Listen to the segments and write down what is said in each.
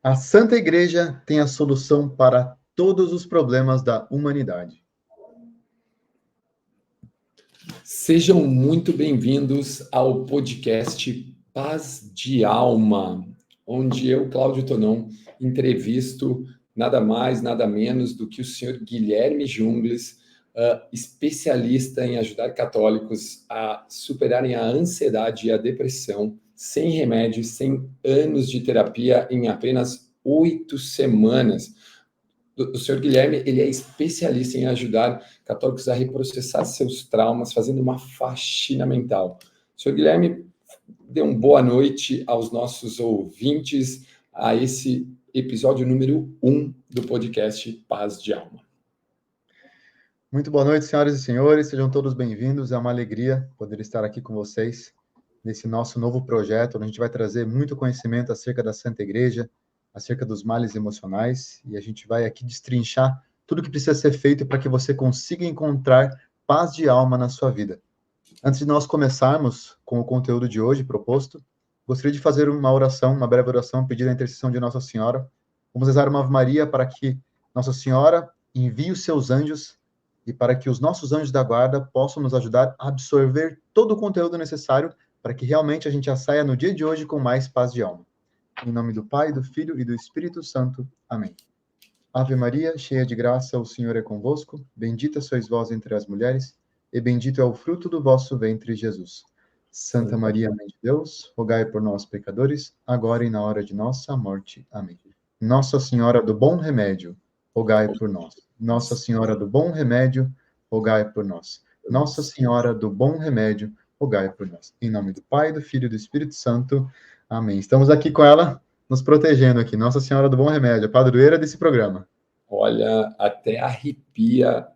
A Santa Igreja tem a solução para todos os problemas da humanidade. Sejam muito bem-vindos ao podcast Paz de Alma, onde eu, Cláudio Tonon, entrevisto nada mais, nada menos do que o senhor Guilherme Jungles, especialista em ajudar católicos a superarem a ansiedade e a depressão sem remédios, sem anos de terapia, em apenas 8 semanas. O senhor Guilherme, ele é especialista em ajudar católicos a reprocessar seus traumas, fazendo uma faxina mental. O senhor Guilherme, dê uma boa noite aos nossos ouvintes a esse episódio número 1 do podcast Paz de Alma. Muito boa noite, senhoras e senhores, sejam todos bem-vindos. É uma alegria poder estar aqui com vocês nesse nosso novo projeto, onde a gente vai trazer muito conhecimento acerca da Santa Igreja, acerca dos males emocionais, e a gente vai aqui destrinchar tudo que precisa ser feito para que você consiga encontrar paz de alma na sua vida. Antes de nós começarmos com o conteúdo de hoje proposto, gostaria de fazer uma oração, uma breve oração, pedindo a intercessão de Nossa Senhora. Vamos rezar uma Ave Maria para que Nossa Senhora envie os seus anjos e para que os nossos anjos da guarda possam nos ajudar a absorver todo o conteúdo necessário para que realmente a gente já saia no dia de hoje com mais paz de alma. Em nome do Pai, do Filho e do Espírito Santo. Amém. Ave Maria, cheia de graça, o Senhor é convosco. Bendita sois vós entre as mulheres, e bendito é o fruto do vosso ventre, Jesus. Santa Maria, Mãe de Deus, rogai por nós, pecadores, agora e na hora de nossa morte. Amém. Nossa Senhora do Bom Remédio, rogai por nós. Nossa Senhora do Bom Remédio, rogai por nós. Nossa Senhora do Bom Remédio, rogai por nós. Em nome do Pai, do Filho e do Espírito Santo. Amém. Estamos aqui com ela, nos protegendo aqui. Nossa Senhora do Bom Remédio, a padroeira desse programa. Olha, até arrepia,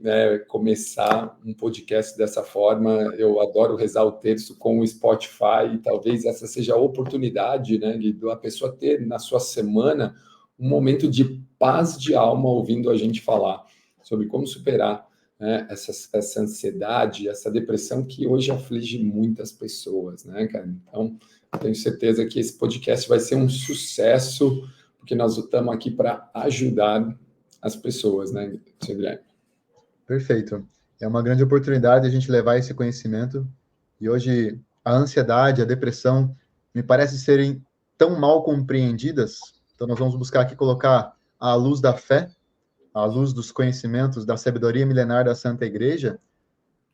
né, começar um podcast dessa forma. Eu adoro rezar o terço com o Spotify, e talvez essa seja a oportunidade, né, de a pessoa ter na sua semana um momento de paz de alma ouvindo a gente falar sobre como superar, né, essa ansiedade, essa depressão que hoje aflige muitas pessoas, né, cara? Então, tenho certeza que esse podcast vai ser um sucesso, porque nós estamos aqui para ajudar as pessoas, né, senhor Guilherme? Perfeito. É uma grande oportunidade a gente levar esse conhecimento. E hoje a ansiedade, a depressão, me parece serem tão mal compreendidas. Então nós vamos buscar aqui colocar à luz da fé, à luz dos conhecimentos, da sabedoria milenar da Santa Igreja,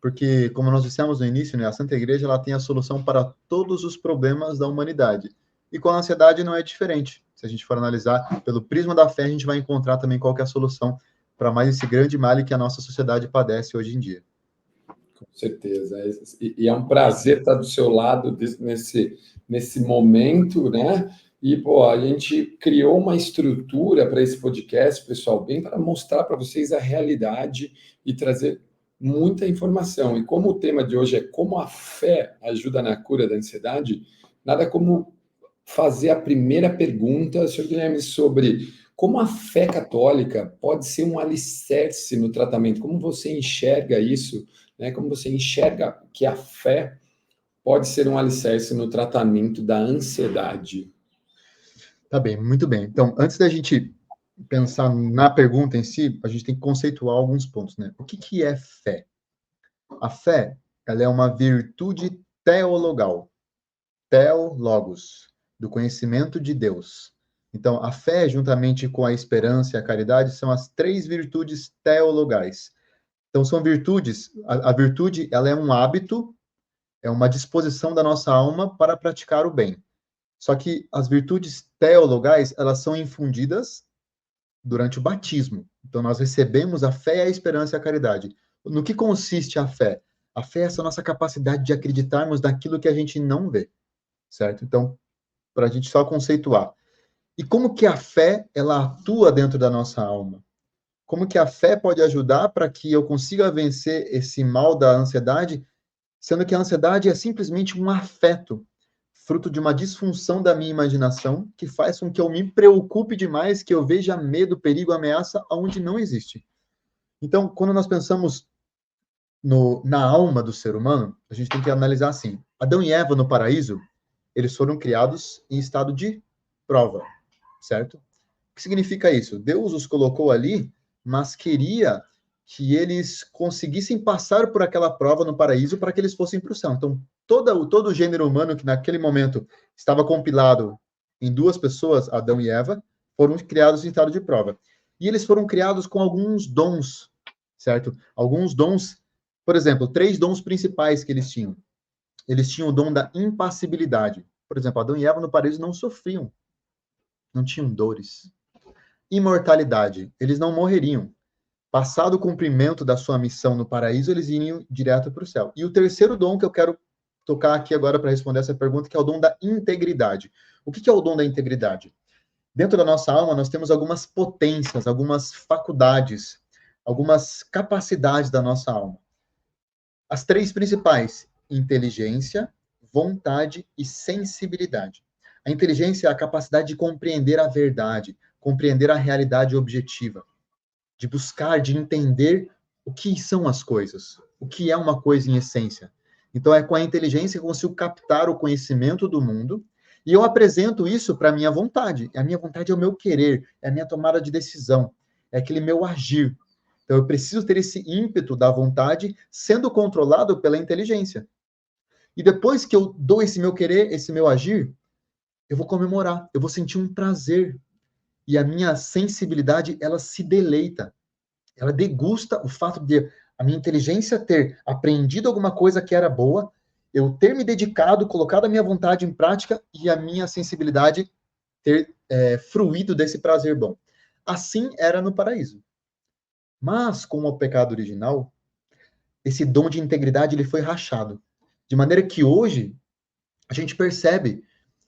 porque, como nós dissemos no início, né, a Santa Igreja ela tem a solução para todos os problemas da humanidade. E com a ansiedade não é diferente. Se a gente for analisar pelo prisma da fé, a gente vai encontrar também qual que é a solução para mais esse grande mal que a nossa sociedade padece hoje em dia. Com certeza. E é um prazer estar do seu lado nesse momento, né? E, pô, a gente criou uma estrutura para esse podcast, pessoal, bem para mostrar para vocês a realidade e trazer muita informação. E como o tema de hoje é como a fé ajuda na cura da ansiedade, nada como fazer a primeira pergunta, senhor Guilherme, sobre como a fé católica pode ser um alicerce no tratamento. Como você enxerga isso, né? Como você enxerga que a fé pode ser um alicerce no tratamento da ansiedade? Tá bem, muito bem. Então, antes da gente pensar na pergunta em si, a gente tem que conceituar alguns pontos, né? O que é fé? A fé, ela é uma virtude teologal, teologos, do conhecimento de Deus. Então, a fé, juntamente com a esperança e a caridade, são as três virtudes teologais. Então, são virtudes, a virtude, ela é um hábito, é uma disposição da nossa alma para praticar o bem. Só que as virtudes teologais, elas são infundidas durante o batismo. Então, nós recebemos a fé, a esperança e a caridade. No que consiste a fé? A fé é essa nossa capacidade de acreditarmos naquilo que a gente não vê, certo? Então, para a gente só conceituar. E como que a fé, ela atua dentro da nossa alma? Como que a fé pode ajudar para que eu consiga vencer esse mal da ansiedade, sendo que a ansiedade é simplesmente um afeto, fruto de uma disfunção da minha imaginação, que faz com que eu me preocupe demais, que eu veja medo, perigo, ameaça, onde não existe. Então, quando nós pensamos na alma do ser humano, a gente tem que analisar assim. Adão e Eva no paraíso, eles foram criados em estado de prova. certo? O que significa isso? Deus os colocou ali, mas queria que eles conseguissem passar por aquela prova no paraíso para que eles fossem para o céu. Então, todo o gênero humano que naquele momento estava compilado em duas pessoas, Adão e Eva, foram criados em estado de prova. E eles foram criados com alguns dons, certo? Alguns dons, por exemplo, 3 dons principais que eles tinham. Eles tinham o dom da impassibilidade. Por exemplo, Adão e Eva no paraíso não sofriam, não tinham dores. Imortalidade, eles não morreriam. Passado o cumprimento da sua missão no paraíso, eles iriam direto para o céu. E o terceiro dom que eu quero tocar aqui agora para responder essa pergunta, que é o dom da integridade. O que é o dom da integridade? Dentro da nossa alma, nós temos algumas potências, algumas faculdades, algumas capacidades da nossa alma. As 3 principais: inteligência, vontade e sensibilidade. A inteligência é a capacidade de compreender a verdade, compreender a realidade objetiva, de buscar, de entender o que são as coisas, o que é uma coisa em essência. Então, é com a inteligência que eu consigo captar o conhecimento do mundo e eu apresento isso para a minha vontade. A minha vontade é o meu querer, é a minha tomada de decisão, é aquele meu agir. Então, eu preciso ter esse ímpeto da vontade sendo controlado pela inteligência. E depois que eu dou esse meu querer, esse meu agir, eu vou comemorar, eu vou sentir um prazer. E a minha sensibilidade, ela se deleita. Ela degusta o fato de a minha inteligência ter aprendido alguma coisa que era boa, eu ter me dedicado, colocado a minha vontade em prática e a minha sensibilidade ter fruído desse prazer bom. Assim era no paraíso. Mas, com o pecado original, esse dom de integridade ele foi rachado. De maneira que hoje a gente percebe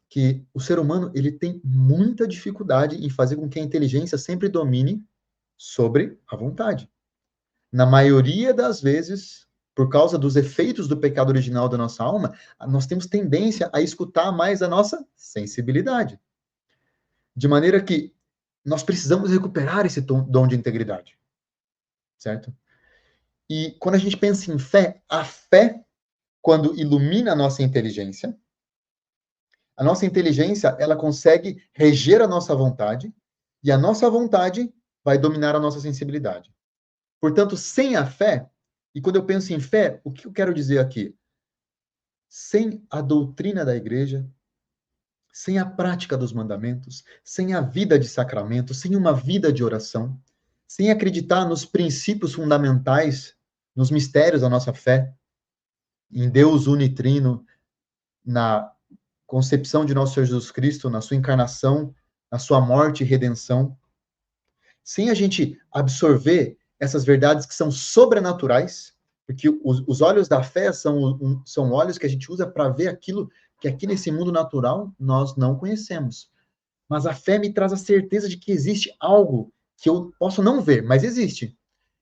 que o ser humano ele tem muita dificuldade em fazer com que a inteligência sempre domine sobre a vontade. Na maioria das vezes, por causa dos efeitos do pecado original da nossa alma, nós temos tendência a escutar mais a nossa sensibilidade. De maneira que nós precisamos recuperar esse dom de integridade. Certo? E quando a gente pensa em fé, a fé, quando ilumina a nossa inteligência, ela consegue reger a nossa vontade, e a nossa vontade vai dominar a nossa sensibilidade. Portanto, sem a fé, e quando eu penso em fé, o que eu quero dizer aqui? Sem a doutrina da igreja, sem a prática dos mandamentos, sem a vida de sacramento, sem uma vida de oração, sem acreditar nos princípios fundamentais, nos mistérios da nossa fé, em Deus unitrino, na concepção de nosso Senhor Jesus Cristo, na sua encarnação, na sua morte e redenção, sem a gente absorver essas verdades que são sobrenaturais, porque os olhos da fé são olhos que a gente usa para ver aquilo que aqui nesse mundo natural nós não conhecemos. Mas a fé me traz a certeza de que existe algo que eu posso não ver, mas existe.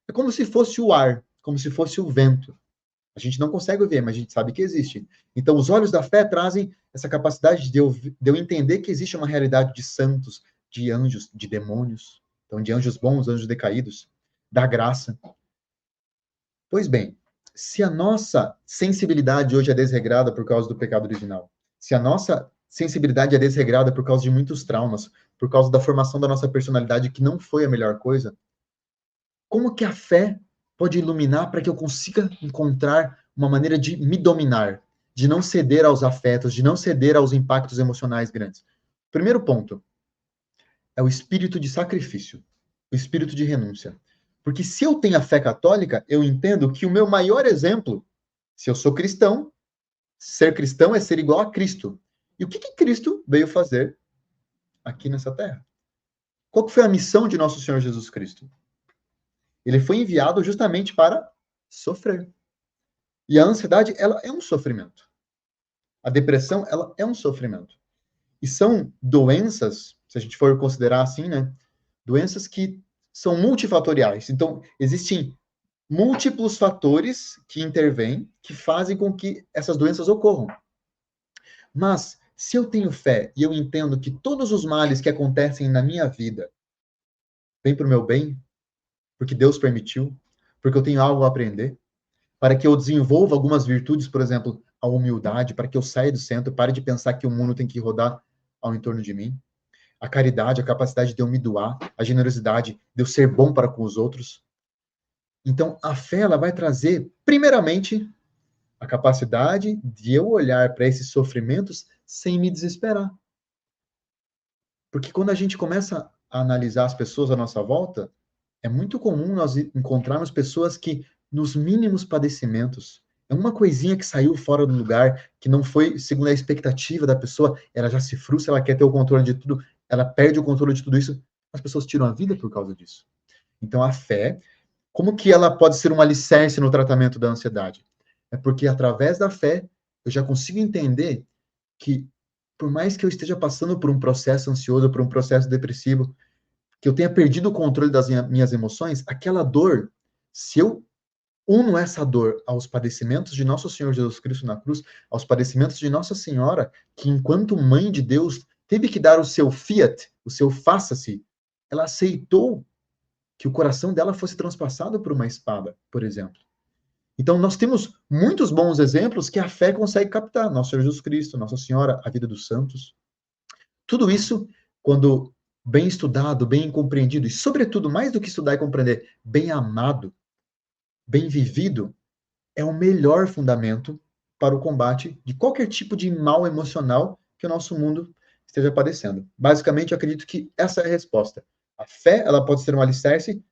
É como se fosse o ar, como se fosse o vento. A gente não consegue ver, mas a gente sabe que existe. Então, os olhos da fé trazem essa capacidade de eu entender que existe uma realidade de santos, de anjos, de demônios. Então, de anjos bons, anjos decaídos, da graça. Pois bem, se a nossa sensibilidade hoje é desregrada por causa do pecado original, se a nossa sensibilidade é desregrada por causa de muitos traumas, por causa da formação da nossa personalidade que não foi a melhor coisa, como que a fé pode iluminar para que eu consiga encontrar uma maneira de me dominar, de não ceder aos afetos, de não ceder aos impactos emocionais grandes? Primeiro ponto é o espírito de sacrifício, o espírito de renúncia. Porque se eu tenho a fé católica, eu entendo que o meu maior exemplo, se eu sou cristão, ser cristão é ser igual a Cristo. E o que Cristo veio fazer aqui nessa terra? Qual que foi a missão de nosso Senhor Jesus Cristo? Ele foi enviado justamente para sofrer. E a ansiedade, ela é um sofrimento. A depressão, ela é um sofrimento. E são doenças, se a gente for considerar assim, né? Doenças que são multifatoriais. Então, existem múltiplos fatores que intervêm, que fazem com que essas doenças ocorram. Mas, se eu tenho fé e eu entendo que todos os males que acontecem na minha vida vêm para o meu bem, porque Deus permitiu, porque eu tenho algo a aprender, para que eu desenvolva algumas virtudes, por exemplo, a humildade, para que eu saia do centro, pare de pensar que o mundo tem que rodar ao entorno de mim, a caridade, a capacidade de eu me doar, a generosidade de eu ser bom para com os outros. Então, a fé, ela vai trazer, primeiramente, a capacidade de eu olhar para esses sofrimentos sem me desesperar. Porque quando a gente começa a analisar as pessoas à nossa volta, é muito comum nós encontrarmos pessoas que, nos mínimos padecimentos, é uma coisinha que saiu fora do lugar, que não foi segundo a expectativa da pessoa, ela já se frustra, ela quer ter o controle de tudo, ela perde o controle de tudo isso, as pessoas tiram a vida por causa disso. Então, a fé, como que ela pode ser um alicerce no tratamento da ansiedade? É porque, através da fé, eu já consigo entender que, por mais que eu esteja passando por um processo ansioso, por um processo depressivo, que eu tenha perdido o controle das minhas emoções, aquela dor, se eu uno essa dor aos padecimentos de nosso Senhor Jesus Cristo na cruz, aos padecimentos de Nossa Senhora, que enquanto mãe de Deus teve que dar o seu fiat, o seu faça-se, ela aceitou que o coração dela fosse transpassado por uma espada, por exemplo. Então, nós temos muitos bons exemplos que a fé consegue captar. Nosso Senhor Jesus Cristo, Nossa Senhora, a vida dos santos. Tudo isso, quando bem estudado, bem compreendido, e, sobretudo, mais do que estudar e compreender, bem amado, bem vivido, é o melhor fundamento para o combate de qualquer tipo de mal emocional que o nosso mundo esteja padecendo. Basicamente, eu acredito que essa é a resposta. A fé, ela pode ser um alicerce,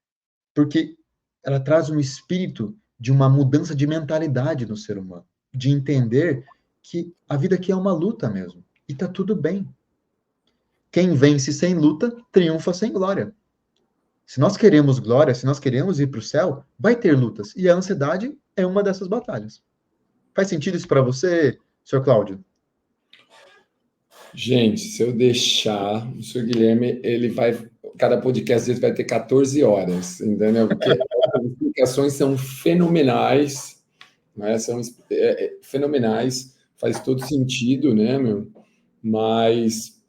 porque ela traz um espírito de uma mudança de mentalidade no ser humano, de entender que a vida aqui é uma luta mesmo, e tá tudo bem. Quem vence sem luta, triunfa sem glória. Se nós queremos glória, se nós queremos ir para o céu, vai ter lutas, e a ansiedade é uma dessas batalhas. Faz sentido isso para você, senhor Cláudio? Gente, se eu deixar, o senhor Guilherme, ele vai. Cada podcast dele vai ter 14 horas, entendeu? Porque as explicações são fenomenais, né? São fenomenais, faz todo sentido, né, meu? Mas,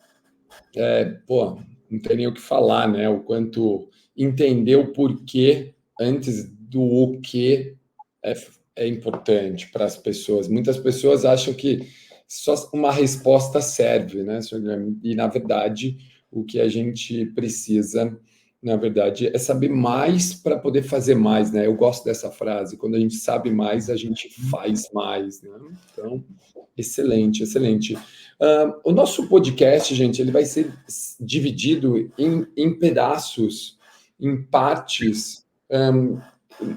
pô, não tem nem o que falar, né? O quanto entender o porquê antes do o que é, é importante para as pessoas. Muitas pessoas acham que só uma resposta serve, né, senhor Guilherme? E, na verdade, o que a gente precisa, na verdade, é saber mais para poder fazer mais, né? Eu gosto dessa frase, quando a gente sabe mais, a gente faz mais, né? Então, excelente, excelente. O nosso podcast, gente, ele vai ser dividido em pedaços, em partes,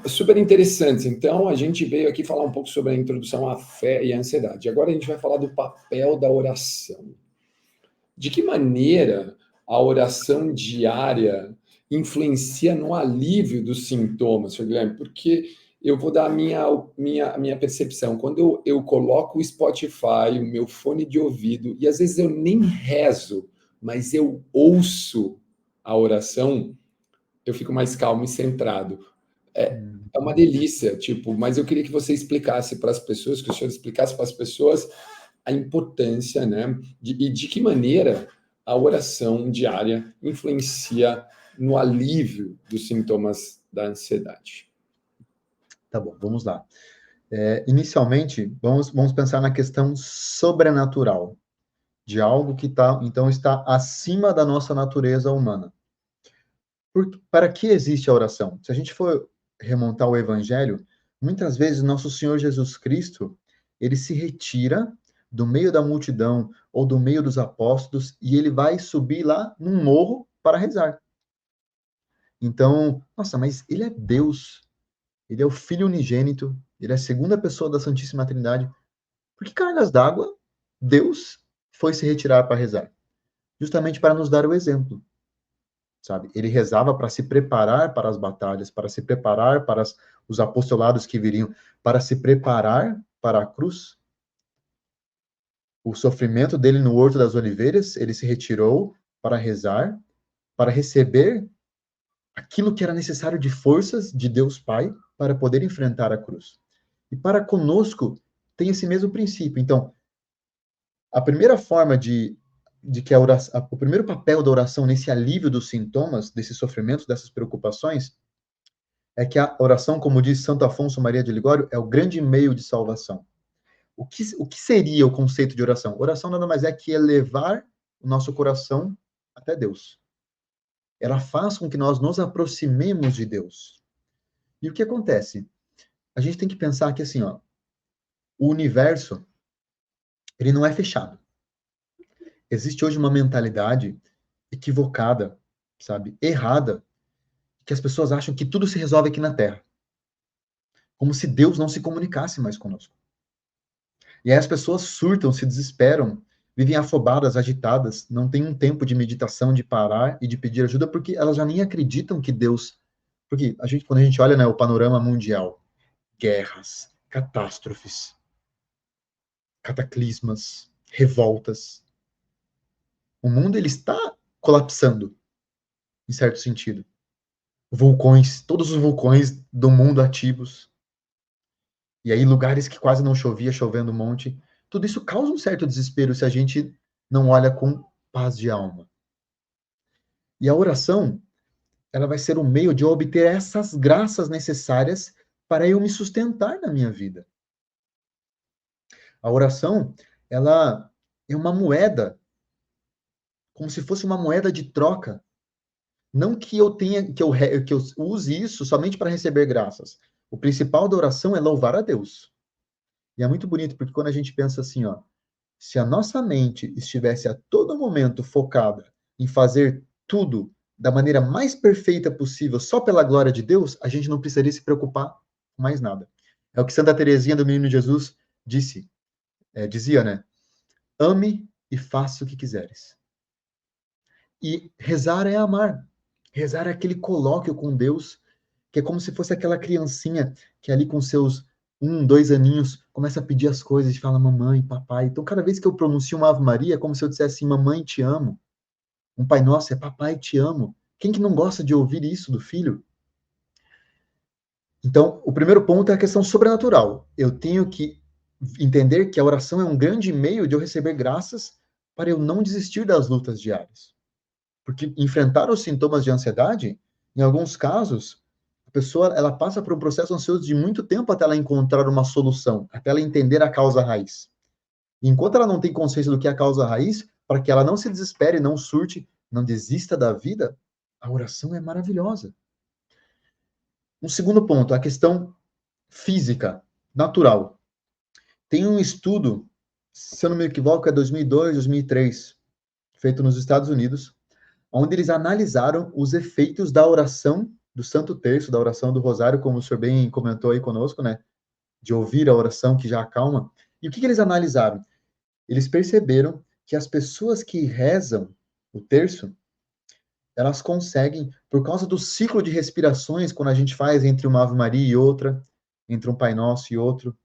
super interessantes. Então, a gente veio aqui falar um pouco sobre a introdução à fé e à ansiedade. Agora a gente vai falar do papel da oração. De que maneira a oração diária influencia no alívio dos sintomas, Sr. Guilherme? Porque eu vou dar a minha percepção. Quando eu coloco o Spotify, o meu fone de ouvido, e às vezes eu nem rezo, mas eu ouço a oração, eu fico mais calmo e centrado. É uma delícia, tipo, mas eu queria que você explicasse para as pessoas, que o senhor explicasse para as pessoas a importância, né, e de que maneira a oração diária influencia no alívio dos sintomas da ansiedade. Tá bom, vamos lá. Inicialmente, vamos pensar na questão sobrenatural, de algo que então está acima da nossa natureza humana. Para que existe a oração? Se a gente for remontar o Evangelho, muitas vezes nosso Senhor Jesus Cristo, ele se retira do meio da multidão ou do meio dos apóstolos e ele vai subir lá num morro para rezar. Então, nossa, mas ele é Deus, ele é o Filho unigênito, ele é a segunda pessoa da Santíssima Trindade. Por que cargas d'água Deus foi se retirar para rezar? Justamente para nos dar o exemplo. Sabe? Ele rezava para se preparar para as batalhas, para se preparar para os apostolados que viriam, para se preparar para a cruz. O sofrimento dele no Horto das Oliveiras, ele se retirou para rezar, para receber aquilo que era necessário de forças de Deus Pai para poder enfrentar a cruz. E para conosco tem esse mesmo princípio. Então, a primeira forma de que o primeiro papel da oração nesse alívio dos sintomas, desses sofrimentos, dessas preocupações, é que a oração, como diz Santo Afonso Maria de Ligório, é o grande meio de salvação. O que seria o conceito de oração? Oração nada mais é que elevar o nosso coração até Deus. Ela faz com que nós nos aproximemos de Deus. E o que acontece? A gente tem que pensar que, assim, ó, o universo, ele não é fechado. Existe hoje uma mentalidade equivocada, sabe, errada, que as pessoas acham que tudo se resolve aqui na Terra. Como se Deus não se comunicasse mais conosco. E aí as pessoas surtam, se desesperam, vivem afobadas, agitadas, não têm um tempo de meditação, de parar e de pedir ajuda, porque elas já nem acreditam que Deus... Porque quando a gente olha, né, o panorama mundial, guerras, catástrofes, cataclismas, revoltas, o mundo ele está colapsando, em certo sentido. Vulcões, todos os vulcões do mundo ativos, e aí lugares que quase não chovia, chovendo um monte. Tudo isso causa um certo desespero se a gente não olha com paz de alma. E a oração, ela vai ser um meio de eu obter essas graças necessárias para eu me sustentar na minha vida. A oração, ela é uma moeda, como se fosse uma moeda de troca. Não que eu tenha, que eu use isso somente para receber graças. O principal da oração é louvar a Deus. E é muito bonito, porque quando a gente pensa assim, ó, se a nossa mente estivesse a todo momento focada em fazer tudo da maneira mais perfeita possível, só pela glória de Deus, a gente não precisaria se preocupar com mais nada. É o que Santa Teresinha do Menino Jesus dizia, né? Ame e faça o que quiseres. E rezar é amar. Rezar é aquele colóquio com Deus, que é como se fosse aquela criancinha que ali com seus 2 aninhos começa a pedir as coisas e fala mamãe, papai. Então, cada vez que eu pronuncio uma Ave Maria, é como se eu dissesse assim, mamãe, te amo. Um Pai Nosso é papai, te amo. Quem que não gosta de ouvir isso do filho? Então, o primeiro ponto é a questão sobrenatural. Eu tenho que entender que a oração é um grande meio de eu receber graças para eu não desistir das lutas diárias. Porque enfrentar os sintomas de ansiedade, em alguns casos, a pessoa ela passa por um processo ansioso de muito tempo até ela encontrar uma solução, até ela entender a causa raiz. E enquanto ela não tem consciência do que é a causa raiz, para que ela não se desespere, não surte, não desista da vida, a oração é maravilhosa. Um segundo ponto, a questão física, natural. Tem um estudo, se eu não me equivoco, é 2002, 2003, feito nos Estados Unidos, onde eles analisaram os efeitos da oração do Santo Terço, da oração do Rosário, como o senhor bem comentou aí conosco, né? De ouvir a oração que já acalma. E o que eles analisaram? Eles perceberam que as pessoas que rezam o terço, elas conseguem, por causa do ciclo de respirações, quando a gente faz entre uma Ave Maria e outra, entre um Pai Nosso e outro.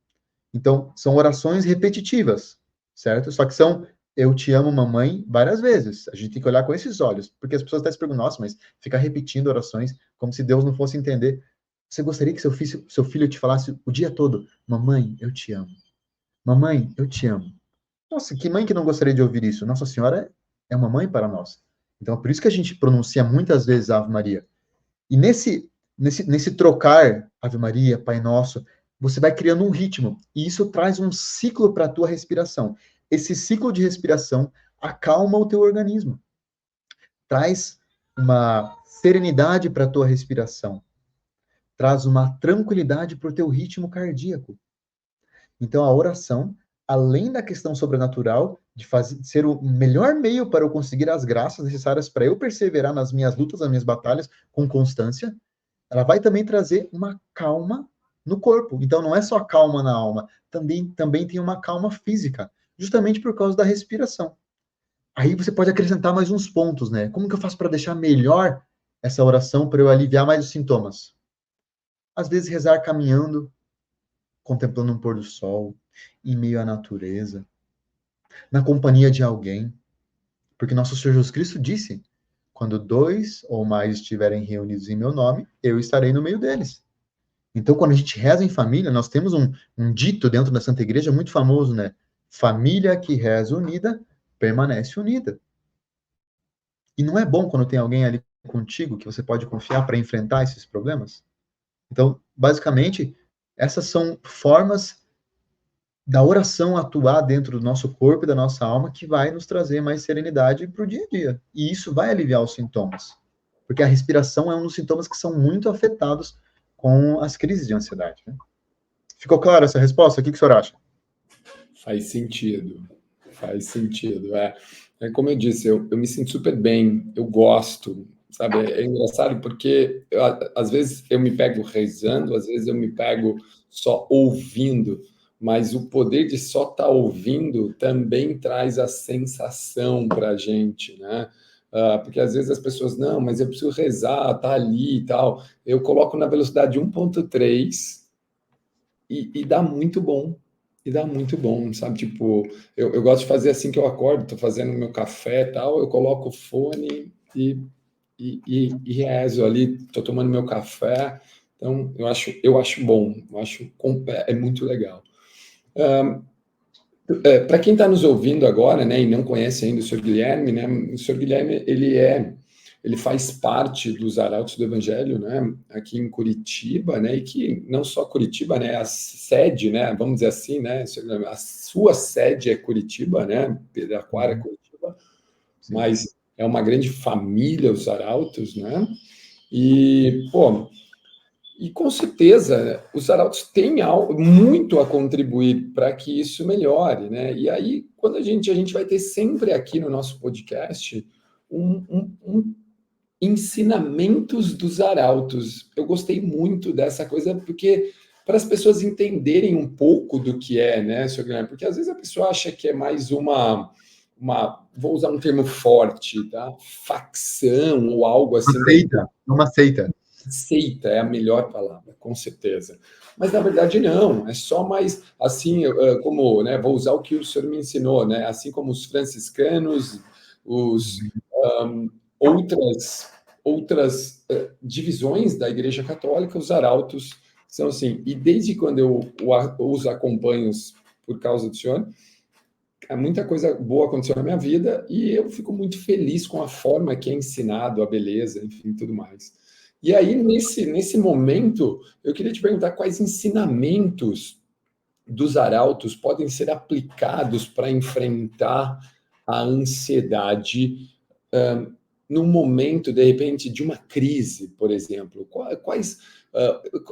Então, são orações repetitivas, certo? Só que são eu te amo, mamãe, várias vezes. A gente tem que olhar com esses olhos, porque as pessoas até se perguntam, nossa, mas ficar repetindo orações como se Deus não fosse entender. Você gostaria que seu filho te falasse o dia todo, mamãe, eu te amo. Mamãe, eu te amo. Nossa, que mãe que não gostaria de ouvir isso? Nossa Senhora é uma mãe para nós. Então, é por isso que a gente pronuncia muitas vezes a Ave Maria. E nesse trocar Ave Maria, Pai Nosso, você vai criando um ritmo. E isso traz um ciclo para a tua respiração. Esse ciclo de respiração acalma o teu organismo. Traz uma serenidade para a tua respiração. Traz uma tranquilidade para o teu ritmo cardíaco. Então, a oração, além da questão sobrenatural, de ser o melhor meio para eu conseguir as graças necessárias para eu perseverar nas minhas lutas, nas minhas batalhas, com constância, ela vai também trazer uma calma no corpo. Então, não é só calma na alma, também tem uma calma física, justamente por causa da respiração. Aí você pode acrescentar mais uns pontos, né? Como que eu faço para deixar melhor essa oração para eu aliviar mais os sintomas? Às vezes, rezar caminhando, contemplando um pôr do sol, em meio à natureza, na companhia de alguém. Porque nosso Senhor Jesus Cristo disse: quando 2 ou mais estiverem reunidos em meu nome, eu estarei no meio deles. Então, quando a gente reza em família, nós temos um dito dentro da Santa Igreja muito famoso, né? Família que reza unida, permanece unida. E não é bom quando tem alguém ali contigo que você pode confiar para enfrentar esses problemas? Então, basicamente, essas são formas da oração atuar dentro do nosso corpo e da nossa alma, que vai nos trazer mais serenidade para o dia a dia. E isso vai aliviar os sintomas. Porque a respiração é um dos sintomas que são muito afetados com as crises de ansiedade. Né? Ficou clara essa resposta? O que o senhor acha? Faz sentido. Faz sentido. É como eu disse, eu me sinto super bem, eu gosto, sabe? É engraçado porque às vezes eu me pego rezando, às vezes eu me pego só ouvindo, mas o poder de só estar ouvindo também traz a sensação para a gente, né? Porque às vezes as pessoas, não, mas eu preciso rezar, tá ali e tal. Eu coloco na velocidade 1.3 e dá muito bom. E dá muito bom, sabe? Tipo, eu gosto de fazer assim que eu acordo, tô fazendo meu café e tal, eu coloco o fone e rezo ali, tô tomando meu café. Então, eu acho bom, é muito legal. Para quem está nos ouvindo agora, né, e não conhece ainda o Sr. Guilherme, né, o Sr. Guilherme, ele faz parte dos Arautos do Evangelho, né, aqui em Curitiba, né, e que não só Curitiba, né, a sede, né, vamos dizer assim, né, a sua sede é Curitiba, né, Piraquara é Curitiba, Sim. mas é uma grande família os Arautos, né, e, pô, e com certeza os arautos têm algo, muito a contribuir para que isso melhore, né? E aí, quando a gente vai ter sempre aqui no nosso podcast um ensinamentos dos arautos. Eu gostei muito dessa coisa, porque para as pessoas entenderem um pouco do que é, né, Sr. Guilherme? Porque às vezes a pessoa acha que é mais vou usar um termo forte, tá? Facção ou algo assim. Uma seita. Seita é a melhor palavra, com certeza. Mas na verdade não, é só mais assim, como, né, vou usar o que o senhor me ensinou, né, assim como os franciscanos, os outras divisões da Igreja Católica, os arautos são assim. E desde quando eu os acompanho por causa do senhor, muita coisa boa aconteceu na minha vida e eu fico muito feliz com a forma que é ensinado a beleza, enfim, tudo mais. E aí, nesse momento, eu queria te perguntar quais ensinamentos dos arautos podem ser aplicados para enfrentar a ansiedade num momento, de repente, de uma crise, por exemplo.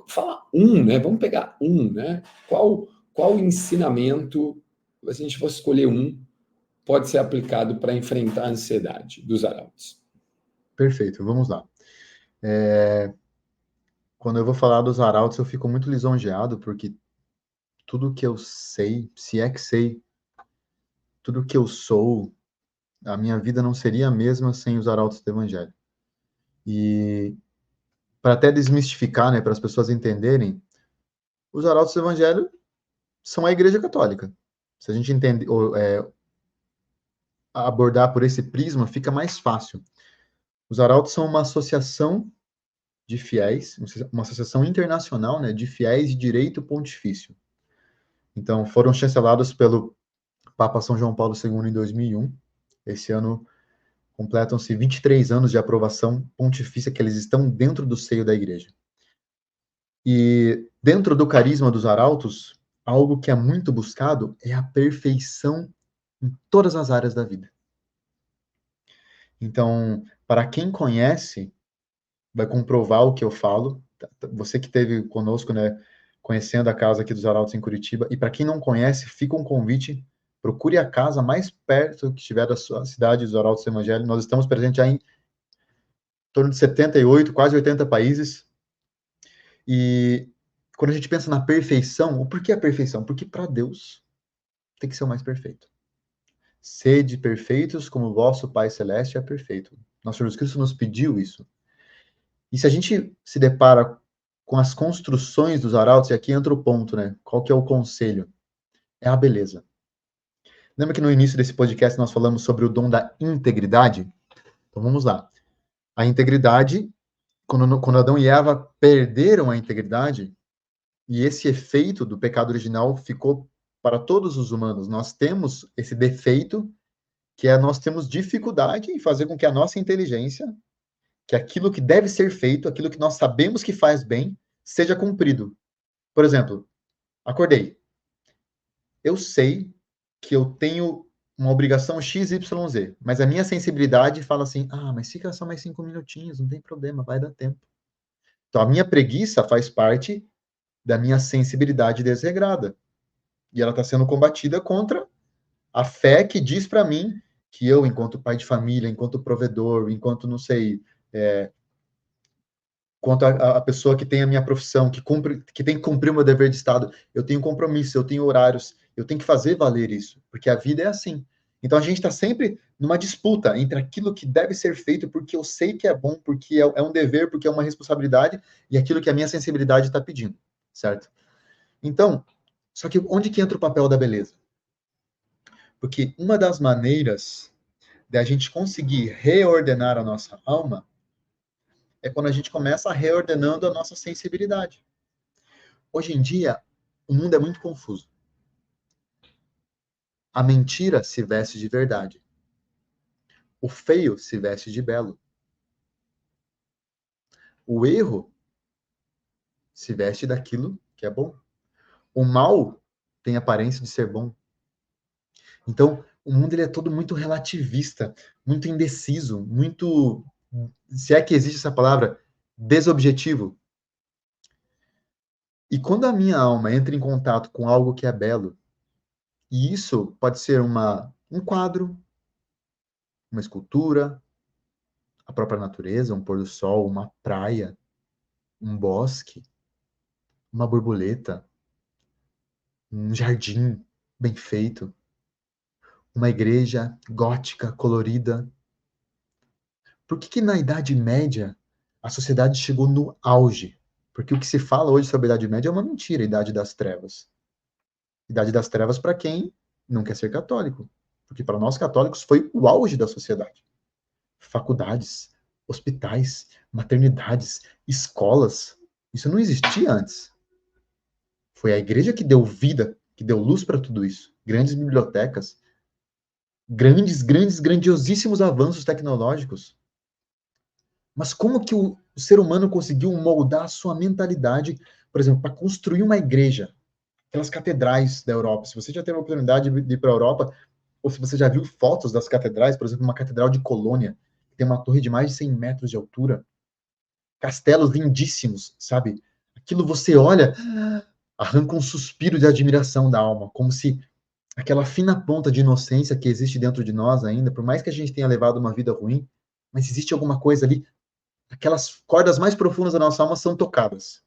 Fala né? Vamos pegar né? Qual ensinamento, se a gente fosse escolher pode ser aplicado para enfrentar a ansiedade dos arautos? Perfeito, vamos lá. Quando eu vou falar dos arautos, eu fico muito lisonjeado, porque tudo que eu sei, se é que sei, tudo que eu sou, a minha vida não seria a mesma sem os arautos do Evangelho. E para até desmistificar, né, para as pessoas entenderem, os arautos do Evangelho são a Igreja Católica. Se a gente entender, abordar por esse prisma, fica mais fácil. Os arautos são uma associação de fiéis, uma associação internacional, né, de fiéis de direito pontifício. Então, foram chancelados pelo Papa São João Paulo II em 2001. Esse ano completam-se 23 anos de aprovação pontifícia que eles estão dentro do seio da igreja. E dentro do carisma dos arautos, algo que é muito buscado é a perfeição em todas as áreas da vida. Então, para quem conhece, vai comprovar o que eu falo. Você que esteve conosco, né, conhecendo a casa aqui dos Arautos em Curitiba, e para quem não conhece, fica um convite, procure a casa mais perto que estiver da sua cidade dos Arautos do Evangelho. Nós estamos presentes já em torno de 78, quase 80 países. E quando a gente pensa na perfeição, o porquê a perfeição? Porque para Deus tem que ser o mais perfeito. Sede perfeitos como o vosso Pai Celeste é perfeito. Nosso Jesus Cristo nos pediu isso. E se a gente se depara com as construções dos arautos, e aqui entra o ponto, né? Qual que é o conselho? É a beleza. Lembra que no início desse podcast nós falamos sobre o dom da integridade? Então vamos lá. A integridade, quando Adão e Eva perderam a integridade, e esse efeito do pecado original ficou para todos os humanos. Nós temos esse defeito, que é nós temos dificuldade em fazer com que a nossa inteligência, que aquilo que deve ser feito, aquilo que nós sabemos que faz bem, seja cumprido. Por exemplo, acordei. eu sei que eu tenho uma obrigação XYZ, mas a minha sensibilidade fala assim, mas fica só mais 5 minutinhos, não tem problema, vai dar tempo. Então, a minha preguiça faz parte da minha sensibilidade desregrada. E ela está sendo combatida contra a fé que diz para mim que eu, enquanto pai de família, enquanto provedor, enquanto, não sei, quanto a pessoa que tem a minha profissão, que tem que cumprir o meu dever de Estado, eu tenho compromisso, eu tenho horários, eu tenho que fazer valer isso, porque a vida é assim. Então a gente está sempre numa disputa entre aquilo que deve ser feito porque eu sei que é bom, porque é um dever, porque é uma responsabilidade, e aquilo que a minha sensibilidade está pedindo, certo? Então, só que onde que entra o papel da beleza? Porque uma das maneiras de a gente conseguir reordenar a nossa alma é quando a gente começa reordenando a nossa sensibilidade. Hoje em dia, o mundo é muito confuso. A mentira se veste de verdade. O feio se veste de belo. O erro se veste daquilo que é bom. O mal tem aparência de ser bom. Então, o mundo ele é todo muito relativista, muito indeciso, muito, se é que existe essa palavra, desobjetivo. E quando a minha alma entra em contato com algo que é belo, e isso pode ser um quadro, uma escultura, a própria natureza, um pôr do sol, uma praia, um bosque, uma borboleta, um jardim bem feito, uma igreja gótica, colorida. Por que na Idade Média a sociedade chegou no auge? Porque o que se fala hoje sobre a Idade Média é uma mentira, a Idade das Trevas. Idade das Trevas para quem não quer ser católico. Porque para nós católicos foi o auge da sociedade. Faculdades, hospitais, maternidades, escolas. Isso não existia antes. Foi a igreja que deu vida, que deu luz para tudo isso. Grandes bibliotecas, grandiosíssimos avanços tecnológicos. Mas como que o ser humano conseguiu moldar a sua mentalidade, por exemplo, para construir uma igreja? Aquelas catedrais da Europa. Se você já teve a oportunidade de ir para a Europa, ou se você já viu fotos das catedrais, por exemplo, uma catedral de Colônia, que tem uma torre de mais de 100 metros de altura, castelos lindíssimos, sabe? Aquilo você olha, arranca um suspiro de admiração da alma, como se aquela fina ponta de inocência que existe dentro de nós ainda, por mais que a gente tenha levado uma vida ruim, mas existe alguma coisa ali, aquelas cordas mais profundas da nossa alma são tocadas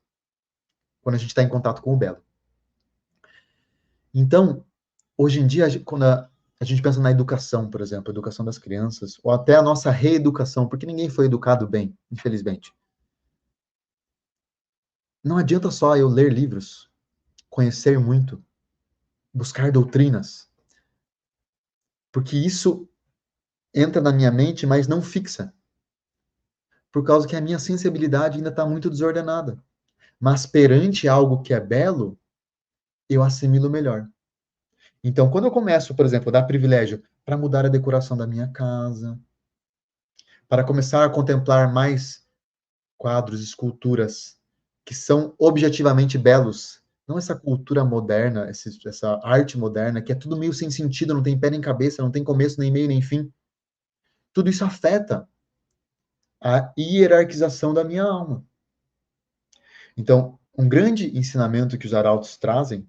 quando a gente está em contato com o belo. Então, hoje em dia, quando a gente pensa na educação, por exemplo, a educação das crianças, ou até a nossa reeducação, porque ninguém foi educado bem, infelizmente. Não adianta só eu ler livros, conhecer muito, buscar doutrinas, porque isso entra na minha mente, mas não fixa, por causa que a minha sensibilidade ainda está muito desordenada. Mas perante algo que é belo, eu assimilo melhor. Então, quando eu começo, por exemplo, a dar privilégio para mudar a decoração da minha casa, para começar a contemplar mais quadros, esculturas que são objetivamente belos, não essa cultura moderna, essa arte moderna, que é tudo meio sem sentido, não tem pé nem cabeça, não tem começo, nem meio, nem fim. Tudo isso afeta a hierarquização da minha alma. Então, um grande ensinamento que os arautos trazem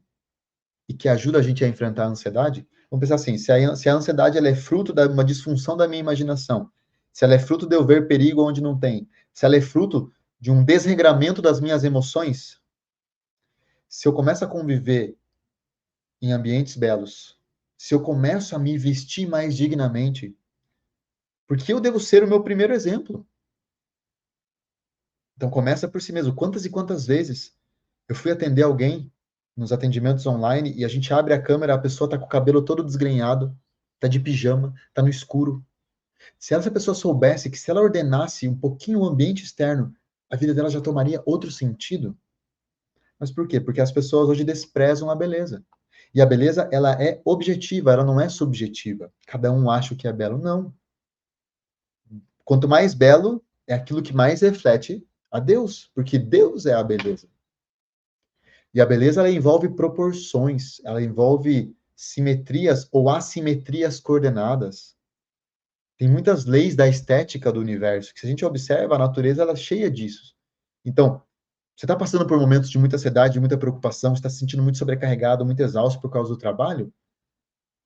e que ajuda a gente a enfrentar a ansiedade, vamos pensar assim, se a ansiedade ela é fruto de uma disfunção da minha imaginação, se ela é fruto de eu ver perigo onde não tem, se ela é fruto de um desregramento das minhas emoções, se eu começo a conviver em ambientes belos, se eu começo a me vestir mais dignamente, porque eu devo ser o meu primeiro exemplo. Então começa por si mesmo. Quantas e quantas vezes eu fui atender alguém nos atendimentos online e a gente abre a câmera, a pessoa tá com o cabelo todo desgrenhado, tá de pijama, tá no escuro. Se essa pessoa soubesse que se ela ordenasse um pouquinho o ambiente externo, a vida dela já tomaria outro sentido. Mas por quê? Porque as pessoas hoje desprezam a beleza. E a beleza, ela é objetiva, ela não é subjetiva. Cada um acha o que é belo. Não. Quanto mais belo, é aquilo que mais reflete a Deus, porque Deus é a beleza. E a beleza, ela envolve proporções, ela envolve simetrias ou assimetrias coordenadas. Tem muitas leis da estética do universo, que se a gente observa, a natureza ela é cheia disso. Então, você está passando por momentos de muita ansiedade, de muita preocupação, você está se sentindo muito sobrecarregado, muito exausto por causa do trabalho?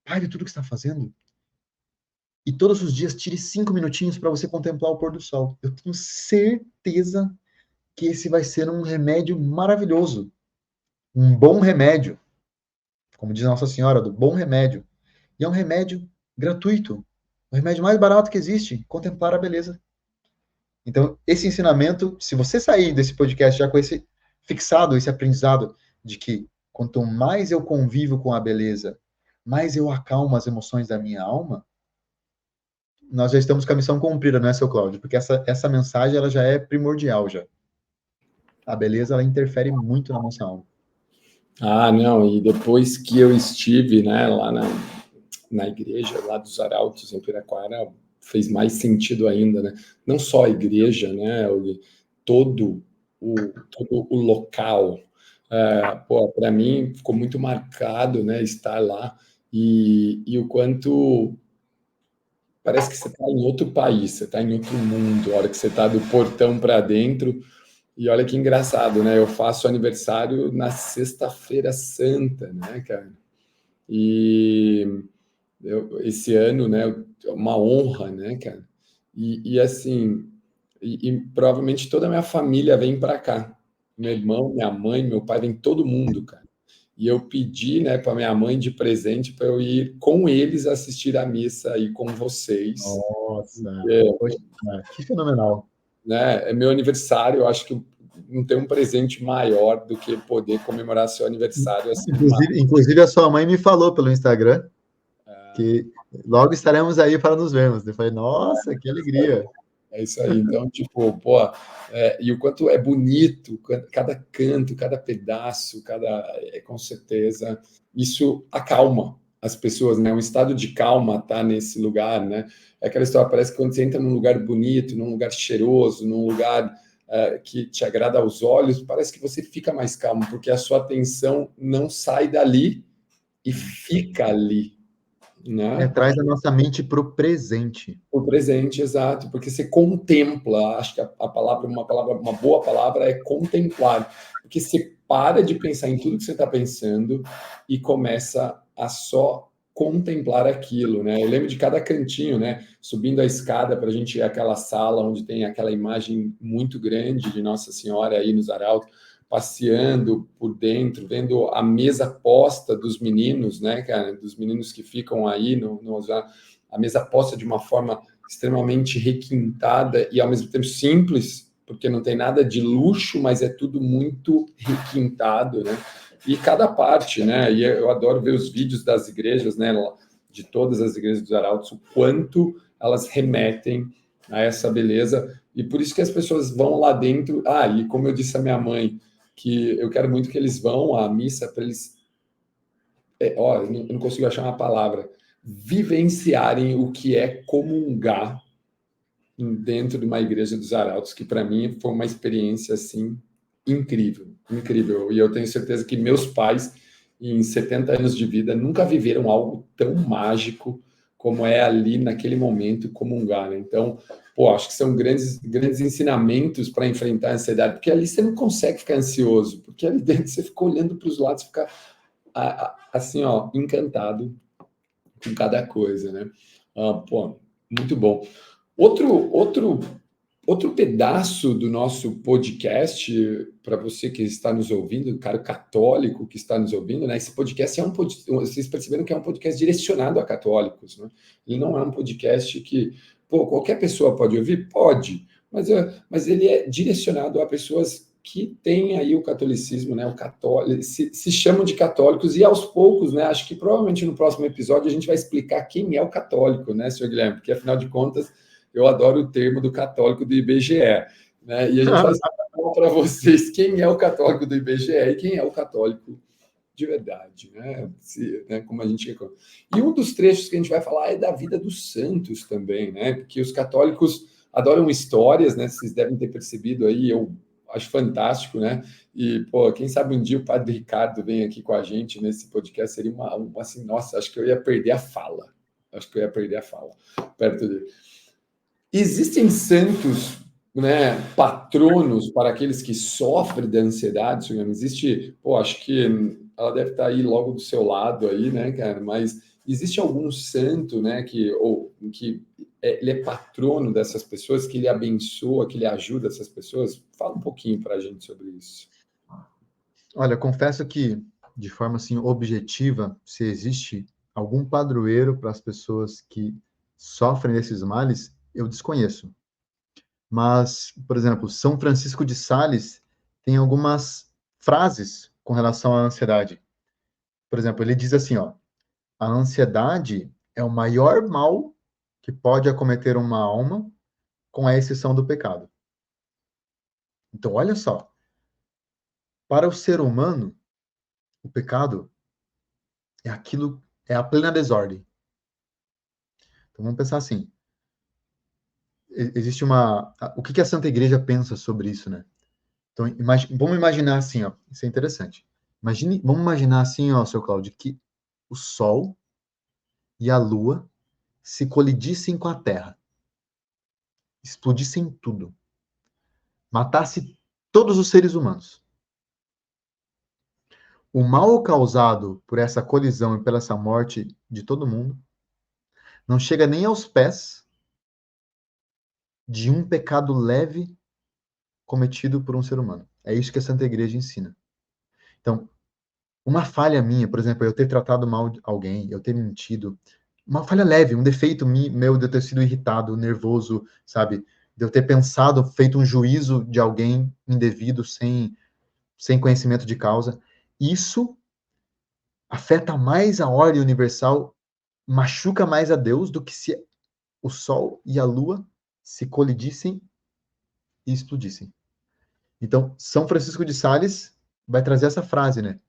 Pare tudo que você está fazendo. E todos os dias tire 5 minutinhos para você contemplar o pôr do sol. Eu tenho certeza que esse vai ser um remédio maravilhoso. Um bom remédio. Como diz Nossa Senhora, do bom remédio. E é um remédio gratuito. O remédio mais barato que existe, contemplar a beleza. Então, esse ensinamento, se você sair desse podcast já com esse fixado, esse aprendizado de que quanto mais eu convivo com a beleza, mais eu acalmo as emoções da minha alma, nós já estamos com a missão cumprida, não é, seu Cláudio? Porque essa mensagem ela já é primordial já. A beleza ela interfere muito na nossa alma. Ah, não, e depois que eu estive, né, lá na igreja, lá dos Arautos, em Piraquara, fez mais sentido ainda, né? Não só a igreja, né, todo o local. Para mim ficou muito marcado, né, estar lá e o quanto parece que você está em outro país, você está em outro mundo, a hora que você está do portão para dentro. E olha que engraçado, né? Eu faço aniversário na Sexta-feira Santa, né, cara? E esse ano, né, é uma honra, né, cara? E assim, provavelmente toda a minha família vem para cá. Meu irmão, minha mãe, meu pai, vem todo mundo, cara. E eu pedi, né, para minha mãe de presente para eu ir com eles assistir a missa aí com vocês. Nossa, poxa, que fenomenal. Né, é meu aniversário, eu acho que não tem um presente maior do que poder comemorar seu aniversário assim. Inclusive a sua mãe me falou pelo Instagram que logo estaremos aí para nos vermos. Eu falei, nossa, que alegria. É isso aí. Então, tipo, pô, e o quanto é bonito, cada canto, cada pedaço, com certeza, isso acalma as pessoas, né? Um estado de calma tá nesse lugar, né? É aquela história, parece que quando você entra num lugar bonito, num lugar cheiroso, num lugar que te agrada aos olhos, parece que você fica mais calmo, porque a sua atenção não sai dali e fica ali, né? Traz a nossa mente para o presente. O presente, exato, porque você contempla, acho que uma boa palavra é contemplar, porque você para de pensar em tudo que você está pensando e começa a só contemplar aquilo, né? Eu lembro de cada cantinho, né? Subindo a escada para a gente ir àquela sala onde tem aquela imagem muito grande de Nossa Senhora aí nos Arautos, passeando por dentro, vendo a mesa posta dos meninos, né, cara? Dos meninos que ficam aí a mesa posta de uma forma extremamente requintada e ao mesmo tempo simples, porque não tem nada de luxo, mas é tudo muito requintado, né? E cada parte, né? E eu adoro ver os vídeos das igrejas, né? De todas as igrejas dos Arautos, o quanto elas remetem a essa beleza. E por isso que as pessoas vão lá dentro. E como eu disse à minha mãe, que eu quero muito que eles vão à missa para eles. Eu não consigo achar uma palavra. Vivenciarem o que é comungar dentro de uma igreja dos Arautos, que para mim foi uma experiência assim incrível, incrível. E eu tenho certeza que meus pais, em 70 anos de vida, nunca viveram algo tão mágico como é ali naquele momento comungar, né? Então, acho que são grandes ensinamentos para enfrentar a ansiedade, porque ali você não consegue ficar ansioso, porque ali dentro você fica olhando para os lados, fica assim, ó, encantado com cada coisa, né? Muito bom. Outro pedaço do nosso podcast, para você que está nos ouvindo, cara católico que está nos ouvindo, né? Esse podcast vocês perceberam que é um podcast direcionado a católicos, né? Ele não é um podcast que qualquer pessoa pode ouvir? Pode, mas ele é direcionado a pessoas que têm aí o catolicismo, né? O católico, se chamam de católicos, e aos poucos, né? Acho que provavelmente no próximo episódio a gente vai explicar quem é o católico, né, senhor Guilherme? Porque afinal de contas, eu adoro o termo do católico do IBGE, né? E a gente vai explicar para vocês quem é o católico do IBGE e quem é o católico de verdade, né? Como a gente reconhece. E um dos trechos que a gente vai falar é da vida dos santos também, né? Porque os católicos adoram histórias, né? Vocês devem ter percebido aí, eu acho fantástico, né? E, pô, quem sabe um dia o Padre Ricardo vem aqui com a gente nesse podcast, seria assim, nossa, acho que eu ia perder a fala. Acho que eu ia perder a fala perto dele. Existem santos, né, patronos para aqueles que sofrem de ansiedade, Sugiyama? Existe, pô, acho que ela deve estar aí logo do seu lado aí, né, cara? Mas existe algum santo, né, ele é patrono dessas pessoas, que ele abençoa, que ele ajuda essas pessoas? Fala um pouquinho para a gente sobre isso. Olha, confesso que, de forma assim objetiva, se existe algum padroeiro para as pessoas que sofrem desses males, eu desconheço. Mas, por exemplo, São Francisco de Sales tem algumas frases com relação à ansiedade. Por exemplo, ele diz assim, ó: a ansiedade é o maior mal que pode acometer uma alma, com a exceção do pecado. Então, olha só, para o ser humano, o pecado é a plena desordem. Então, vamos pensar assim, existe o que a Santa Igreja pensa sobre isso, né? Então, vamos imaginar assim, ó, isso é interessante. Vamos imaginar assim, ó, seu Cláudio, que o Sol e a Lua se colidissem com a Terra, explodissem tudo, matasse todos os seres humanos. O mal causado por essa colisão e pela essa morte de todo mundo não chega nem aos pés de um pecado leve cometido por um ser humano. É isso que a Santa Igreja ensina. Então, uma falha minha, por exemplo, eu ter tratado mal alguém, eu ter mentido, uma falha leve, um defeito meu de eu ter sido irritado, nervoso, sabe? De eu ter pensado, feito um juízo de alguém indevido, sem conhecimento de causa. Isso afeta mais a ordem universal, machuca mais a Deus do que se o Sol e a Lua se colidissem e explodissem. Então, São Francisco de Sales vai trazer essa frase, né?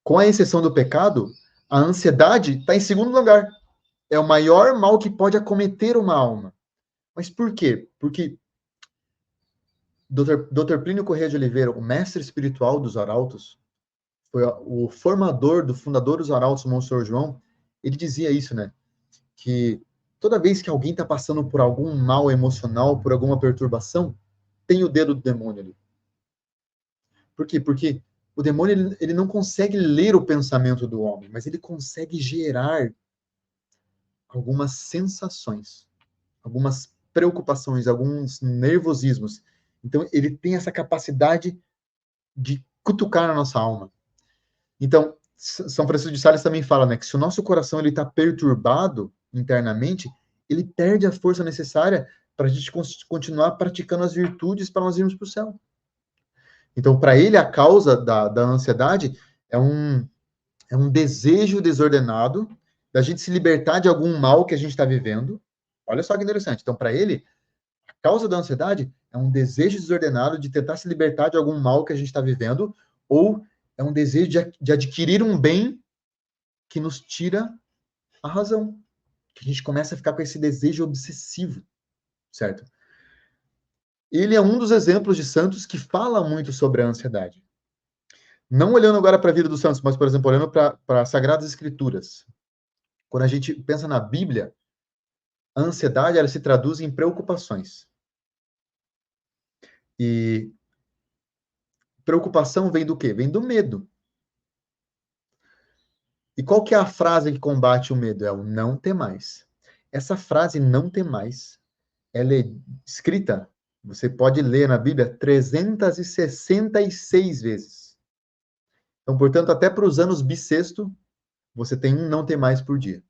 Com a exceção do pecado, a ansiedade está em segundo lugar. É o maior mal que pode acometer uma alma. Mas por quê? Porque Dr. Plínio Corrêa de Oliveira, o mestre espiritual dos arautos, foi o fundador dos arautos, o Monsenhor João, ele dizia isso, né? Que toda vez que alguém está passando por algum mal emocional, por alguma perturbação, tem o dedo do demônio ali. Por quê? Porque o demônio ele não consegue ler o pensamento do homem, mas ele consegue gerar algumas sensações, algumas preocupações, alguns nervosismos. Então, ele tem essa capacidade de cutucar a nossa alma. Então, São Francisco de Sales também fala, né, que se o nosso coração ele está perturbado internamente, ele perde a força necessária para a gente continuar praticando as virtudes para nós irmos para o céu. Então, para ele, a causa da ansiedade é um desejo desordenado da gente se libertar de algum mal que a gente está vivendo. Olha só que interessante. Então, para ele, a causa da ansiedade é um desejo desordenado de tentar se libertar de algum mal que a gente está vivendo, ou é um desejo de adquirir um bem que nos tira a razão. Que a gente começa a ficar com esse desejo obsessivo, certo? Ele é um dos exemplos de santos que fala muito sobre a ansiedade. Não olhando agora para a vida dos santos, mas, por exemplo, olhando para as Sagradas Escrituras. Quando a gente pensa na Bíblia, a ansiedade ela se traduz em preocupações. E preocupação vem do quê? Vem do medo. E qual que é a frase que combate o medo? É o não temais. Essa frase não temais, ela é escrita, você pode ler na Bíblia 366 vezes. Então, portanto, até para os anos bissexto, você tem um não temais por dia.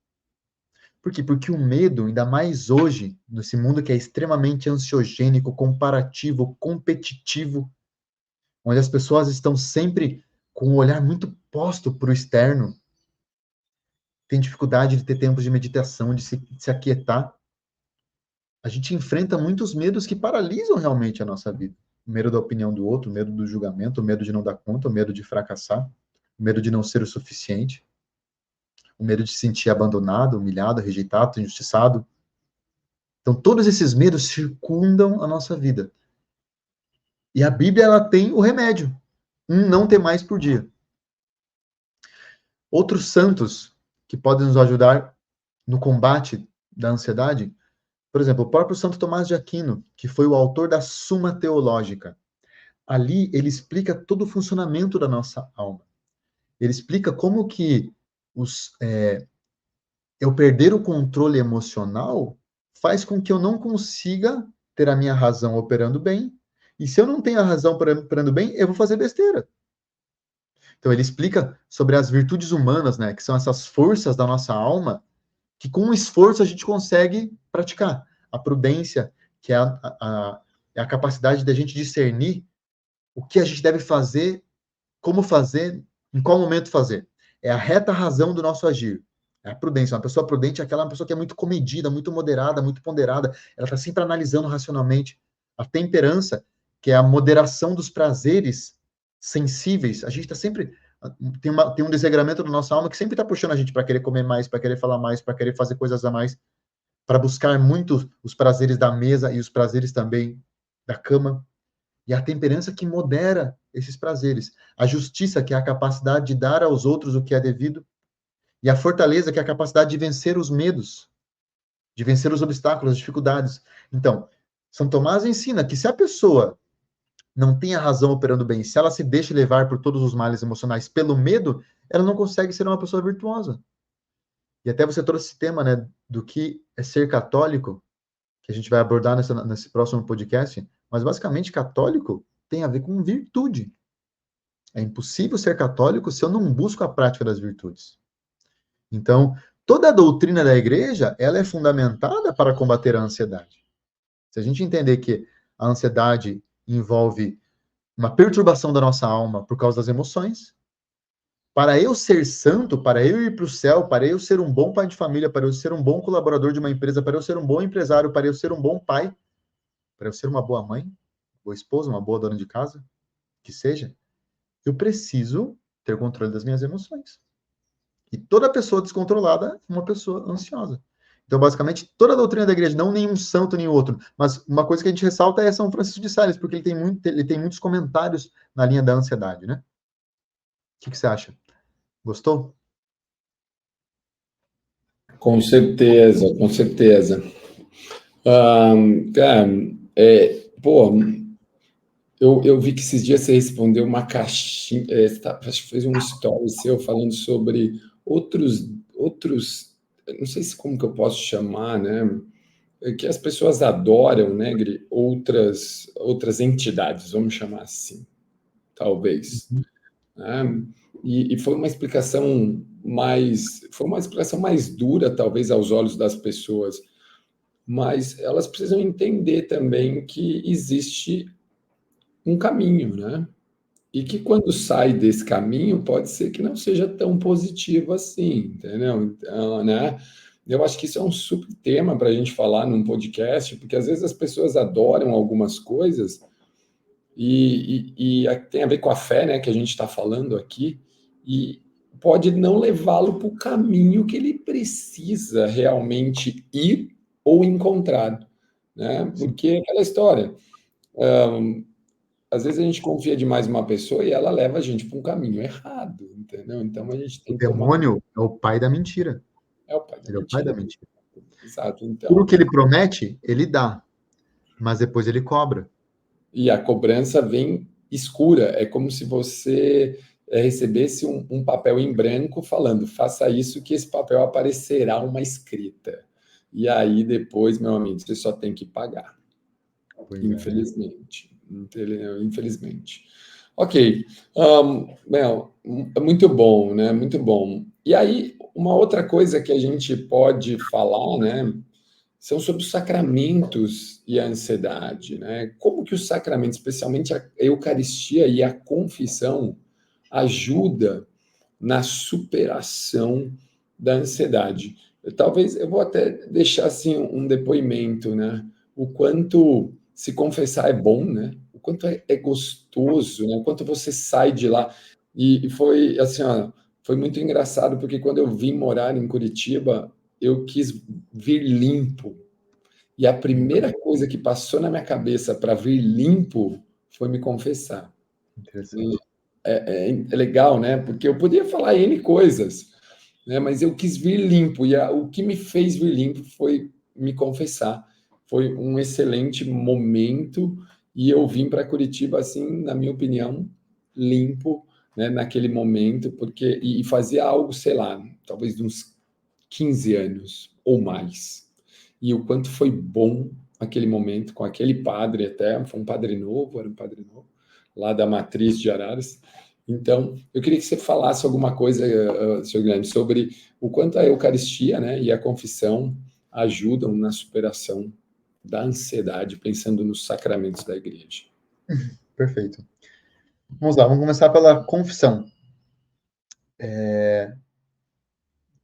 Por quê? Porque o medo, ainda mais hoje, nesse mundo que é extremamente ansiogênico, comparativo, competitivo, onde as pessoas estão sempre com um olhar muito posto para o externo, tem dificuldade de ter tempos de meditação, de se aquietar. A gente enfrenta muitos medos que paralisam realmente a nossa vida. O medo da opinião do outro, o medo do julgamento, o medo de não dar conta, o medo de fracassar, o medo de não ser o suficiente, o medo de se sentir abandonado, humilhado, rejeitado, injustiçado. Então, todos esses medos circundam a nossa vida. E a Bíblia, ela tem o remédio, não ter mais por dia. Outros santos que podem nos ajudar no combate da ansiedade, por exemplo, o próprio Santo Tomás de Aquino, que foi o autor da Suma Teológica. Ali ele explica todo o funcionamento da nossa alma. Ele explica como que eu perder o controle emocional faz com que eu não consiga ter a minha razão operando bem. E se eu não tenho a razão operando bem, eu vou fazer besteira. Então ele explica sobre as virtudes humanas, né, que são essas forças da nossa alma, que com o esforço a gente consegue praticar. A prudência, que é é a capacidade da gente discernir o que a gente deve fazer, como fazer, em qual momento fazer. É a reta razão do nosso agir. É a prudência. Uma pessoa prudente é aquela pessoa que é muito comedida, muito moderada, muito ponderada. Ela está sempre analisando racionalmente. A temperança, que é a moderação dos prazeres sensíveis. A gente está sempre... Tem um desregramento da nossa alma que sempre está puxando a gente para querer comer mais, para querer falar mais, para querer fazer coisas a mais, para buscar muito os prazeres da mesa e os prazeres também da cama. E a temperança que modera esses prazeres. A justiça, que é a capacidade de dar aos outros o que é devido. E a fortaleza, que é a capacidade de vencer os medos, de vencer os obstáculos, as dificuldades. Então, São Tomás ensina que se a pessoa não tem a razão operando bem, se ela se deixa levar por todos os males emocionais pelo medo, ela não consegue ser uma pessoa virtuosa. E até você trouxe esse tema, né, do que é ser católico, que a gente vai abordar nesse próximo podcast, mas basicamente católico tem a ver com virtude. É impossível ser católico se eu não busco a prática das virtudes. Então, toda a doutrina da igreja, ela é fundamentada para combater a ansiedade. Se a gente entender que a ansiedade envolve uma perturbação da nossa alma por causa das emoções, para eu ser santo, para eu ir para o céu, para eu ser um bom pai de família, para eu ser um bom colaborador de uma empresa, para eu ser um bom empresário, para eu ser um bom pai, para eu ser uma boa mãe, boa esposa, uma boa dona de casa, que seja, eu preciso ter controle das minhas emoções. E toda pessoa descontrolada é uma pessoa ansiosa. Então, basicamente, toda a doutrina da igreja, não nenhum santo nem outro, mas uma coisa que a gente ressalta é São Francisco de Sales, porque ele tem muitos comentários na linha da ansiedade, né? O que você acha? Gostou? Com certeza, com certeza. Cara, pô, eu vi que esses dias você respondeu uma caixinha, acho que fez um story seu falando sobre outros, não sei se como que eu posso chamar, né? Que as pessoas adoram, né, Gri? Outras entidades, vamos chamar assim, talvez. Né? E foi uma explicação mais dura, talvez, aos olhos das pessoas, mas elas precisam entender também que existe um caminho, né? E que quando sai desse caminho, pode ser que não seja tão positivo assim, entendeu? Então, né? Eu acho que isso é um super tema para a gente falar num podcast, porque às vezes as pessoas adoram algumas coisas e tem a ver com a fé, né, que a gente está falando aqui, e pode não levá-lo para o caminho que ele precisa realmente ir ou encontrar, né? Porque é aquela história. Às vezes a gente confia demais numa pessoa e ela leva a gente para um caminho errado, entendeu? Então a gente O tem que tomar cuidado. demônio é o pai da mentira. É o pai da Ele é o pai da mentira. mentira. Exato. Tudo Então, que ele promete, ele dá, mas depois ele cobra. e a cobrança vem escura. É como se você recebesse um papel em branco falando, faça isso que esse papel aparecerá uma escrita. E aí depois, meu amigo, você só tem que pagar. Pois é. Infelizmente. Infelizmente. Ok. Mel, muito bom, né? Muito bom. E aí, uma outra coisa que a gente pode falar, né? São sobre os sacramentos e a ansiedade, né? Como que os sacramentos, especialmente a Eucaristia e a confissão, ajuda na superação da ansiedade? Talvez eu vou até deixar assim um depoimento, né? O quanto se confessar é bom, né? O quanto é gostoso, né? O quanto você sai de lá. E foi assim, ó, foi muito engraçado porque quando eu vim morar em Curitiba, eu quis vir limpo. E a primeira coisa que passou na minha cabeça para vir limpo foi me confessar. Interessante. É legal, né? Porque eu podia falar N coisas, né? Mas eu quis vir limpo, e o que me fez vir limpo foi me confessar. Foi um excelente momento, e eu vim para Curitiba, assim, na minha opinião, limpo, né? Naquele momento, porque e fazia algo, sei lá, talvez de uns 15 anos ou mais. E o quanto foi bom aquele momento com aquele padre, até foi um padre novo, era um padre novo, lá da Matriz de Araras. Então, eu queria que você falasse alguma coisa, Sr. Guilherme, sobre o quanto a Eucaristia, né, e a confissão ajudam na superação da ansiedade, pensando nos sacramentos da igreja. Perfeito. Vamos lá, vamos começar pela confissão.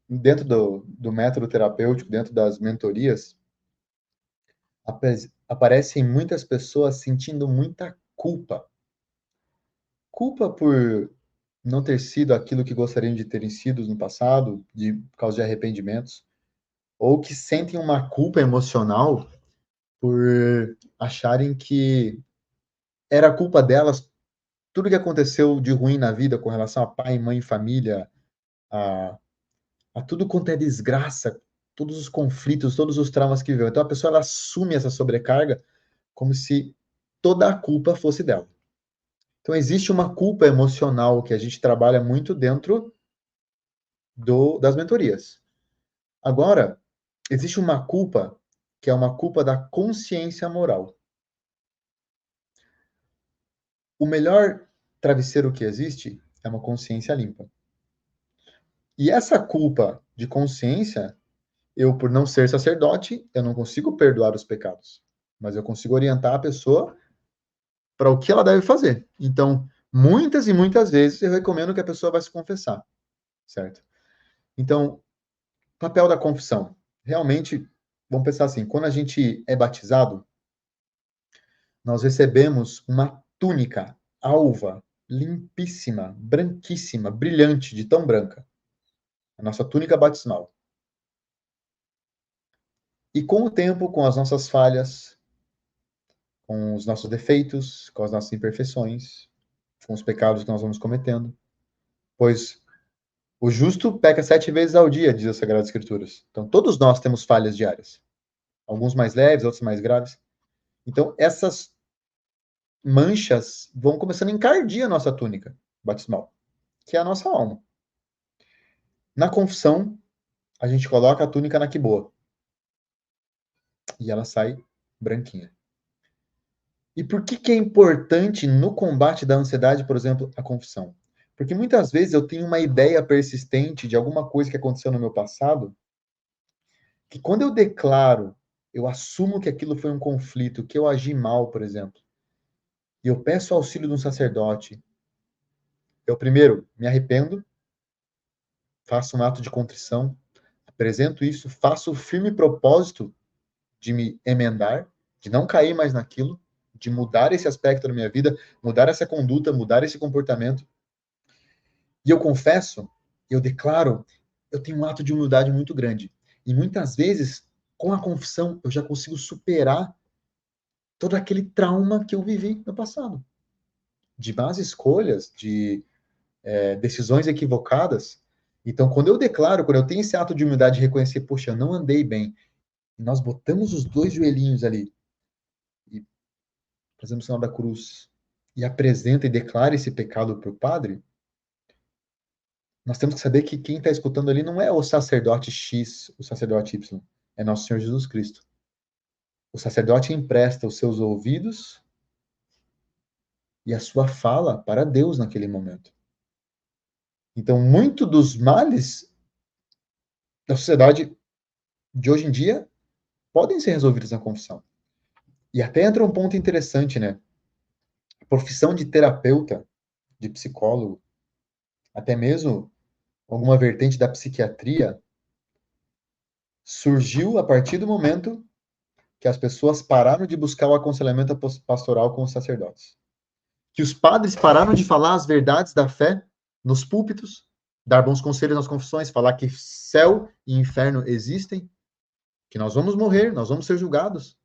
Dentro do método terapêutico, dentro das mentorias, aparecem muitas pessoas sentindo muita culpa. Culpa por não ter sido aquilo que gostariam de terem sido no passado, por causa de arrependimentos, ou que sentem uma culpa emocional por acharem que era culpa delas tudo que aconteceu de ruim na vida com relação a pai, mãe, família, a, a tudo quanto é desgraça, todos os conflitos, todos os traumas que viveu. Então a pessoa ela assume essa sobrecarga como se toda a culpa fosse dela. Então existe uma culpa emocional que a gente trabalha muito dentro das mentorias. Agora, existe uma culpa que é uma culpa da consciência moral. O melhor travesseiro que existe é uma consciência limpa. E essa culpa de consciência, eu, por não ser sacerdote, eu não consigo perdoar os pecados, mas eu consigo orientar a pessoa para o que ela deve fazer. Então, muitas e muitas vezes eu recomendo que a pessoa vá se confessar, certo? Então, papel da confissão. Realmente, vamos pensar assim, quando a gente é batizado, nós recebemos uma túnica alva, limpíssima, branquíssima, brilhante, de tão branca. A nossa túnica batismal. E com o tempo, com as nossas falhas, com os nossos defeitos, com as nossas imperfeições, com os pecados que nós vamos cometendo, pois o justo peca 7 vezes ao dia, diz as Sagradas Escrituras. Então, todos nós temos falhas diárias. Alguns mais leves, outros mais graves. Então, essas manchas vão começando a encardir a nossa túnica batismal, que é a nossa alma. Na confissão, a gente coloca a túnica na quiboa. E ela sai branquinha. E por que é importante no combate da ansiedade, por exemplo, a confissão? Porque muitas vezes eu tenho uma ideia persistente de alguma coisa que aconteceu no meu passado, que quando eu declaro, eu assumo que aquilo foi um conflito, que eu agi mal, por exemplo, e eu peço auxílio de um sacerdote, eu primeiro me arrependo, faço um ato de contrição, apresento isso, faço o firme propósito de me emendar, de não cair mais naquilo, de mudar esse aspecto da minha vida, mudar essa conduta, mudar esse comportamento. E eu confesso, eu declaro, eu tenho um ato de humildade muito grande. E muitas vezes, com a confissão, eu já consigo superar todo aquele trauma que eu vivi no passado. De más escolhas, de decisões equivocadas. Então, quando eu declaro, quando eu tenho esse ato de humildade de reconhecer, poxa, eu não andei bem, e nós botamos os dois joelhinhos ali, e fazemos o sinal da cruz, e apresenta e declara esse pecado para o padre, nós temos que saber que quem está escutando ali não é o sacerdote X, o sacerdote Y, é nosso Senhor Jesus Cristo. O sacerdote empresta os seus ouvidos e a sua fala para Deus naquele momento. Então, muito dos males da sociedade de hoje em dia podem ser resolvidos na confissão. E até entra um ponto interessante, né? A profissão de terapeuta, de psicólogo, até mesmo alguma vertente da psiquiatria, surgiu a partir do momento que as pessoas pararam de buscar o aconselhamento pastoral com os sacerdotes. Que os padres pararam de falar as verdades da fé nos púlpitos, dar bons conselhos nas confissões, falar que céu e inferno existem, que nós vamos morrer, nós vamos ser julgados.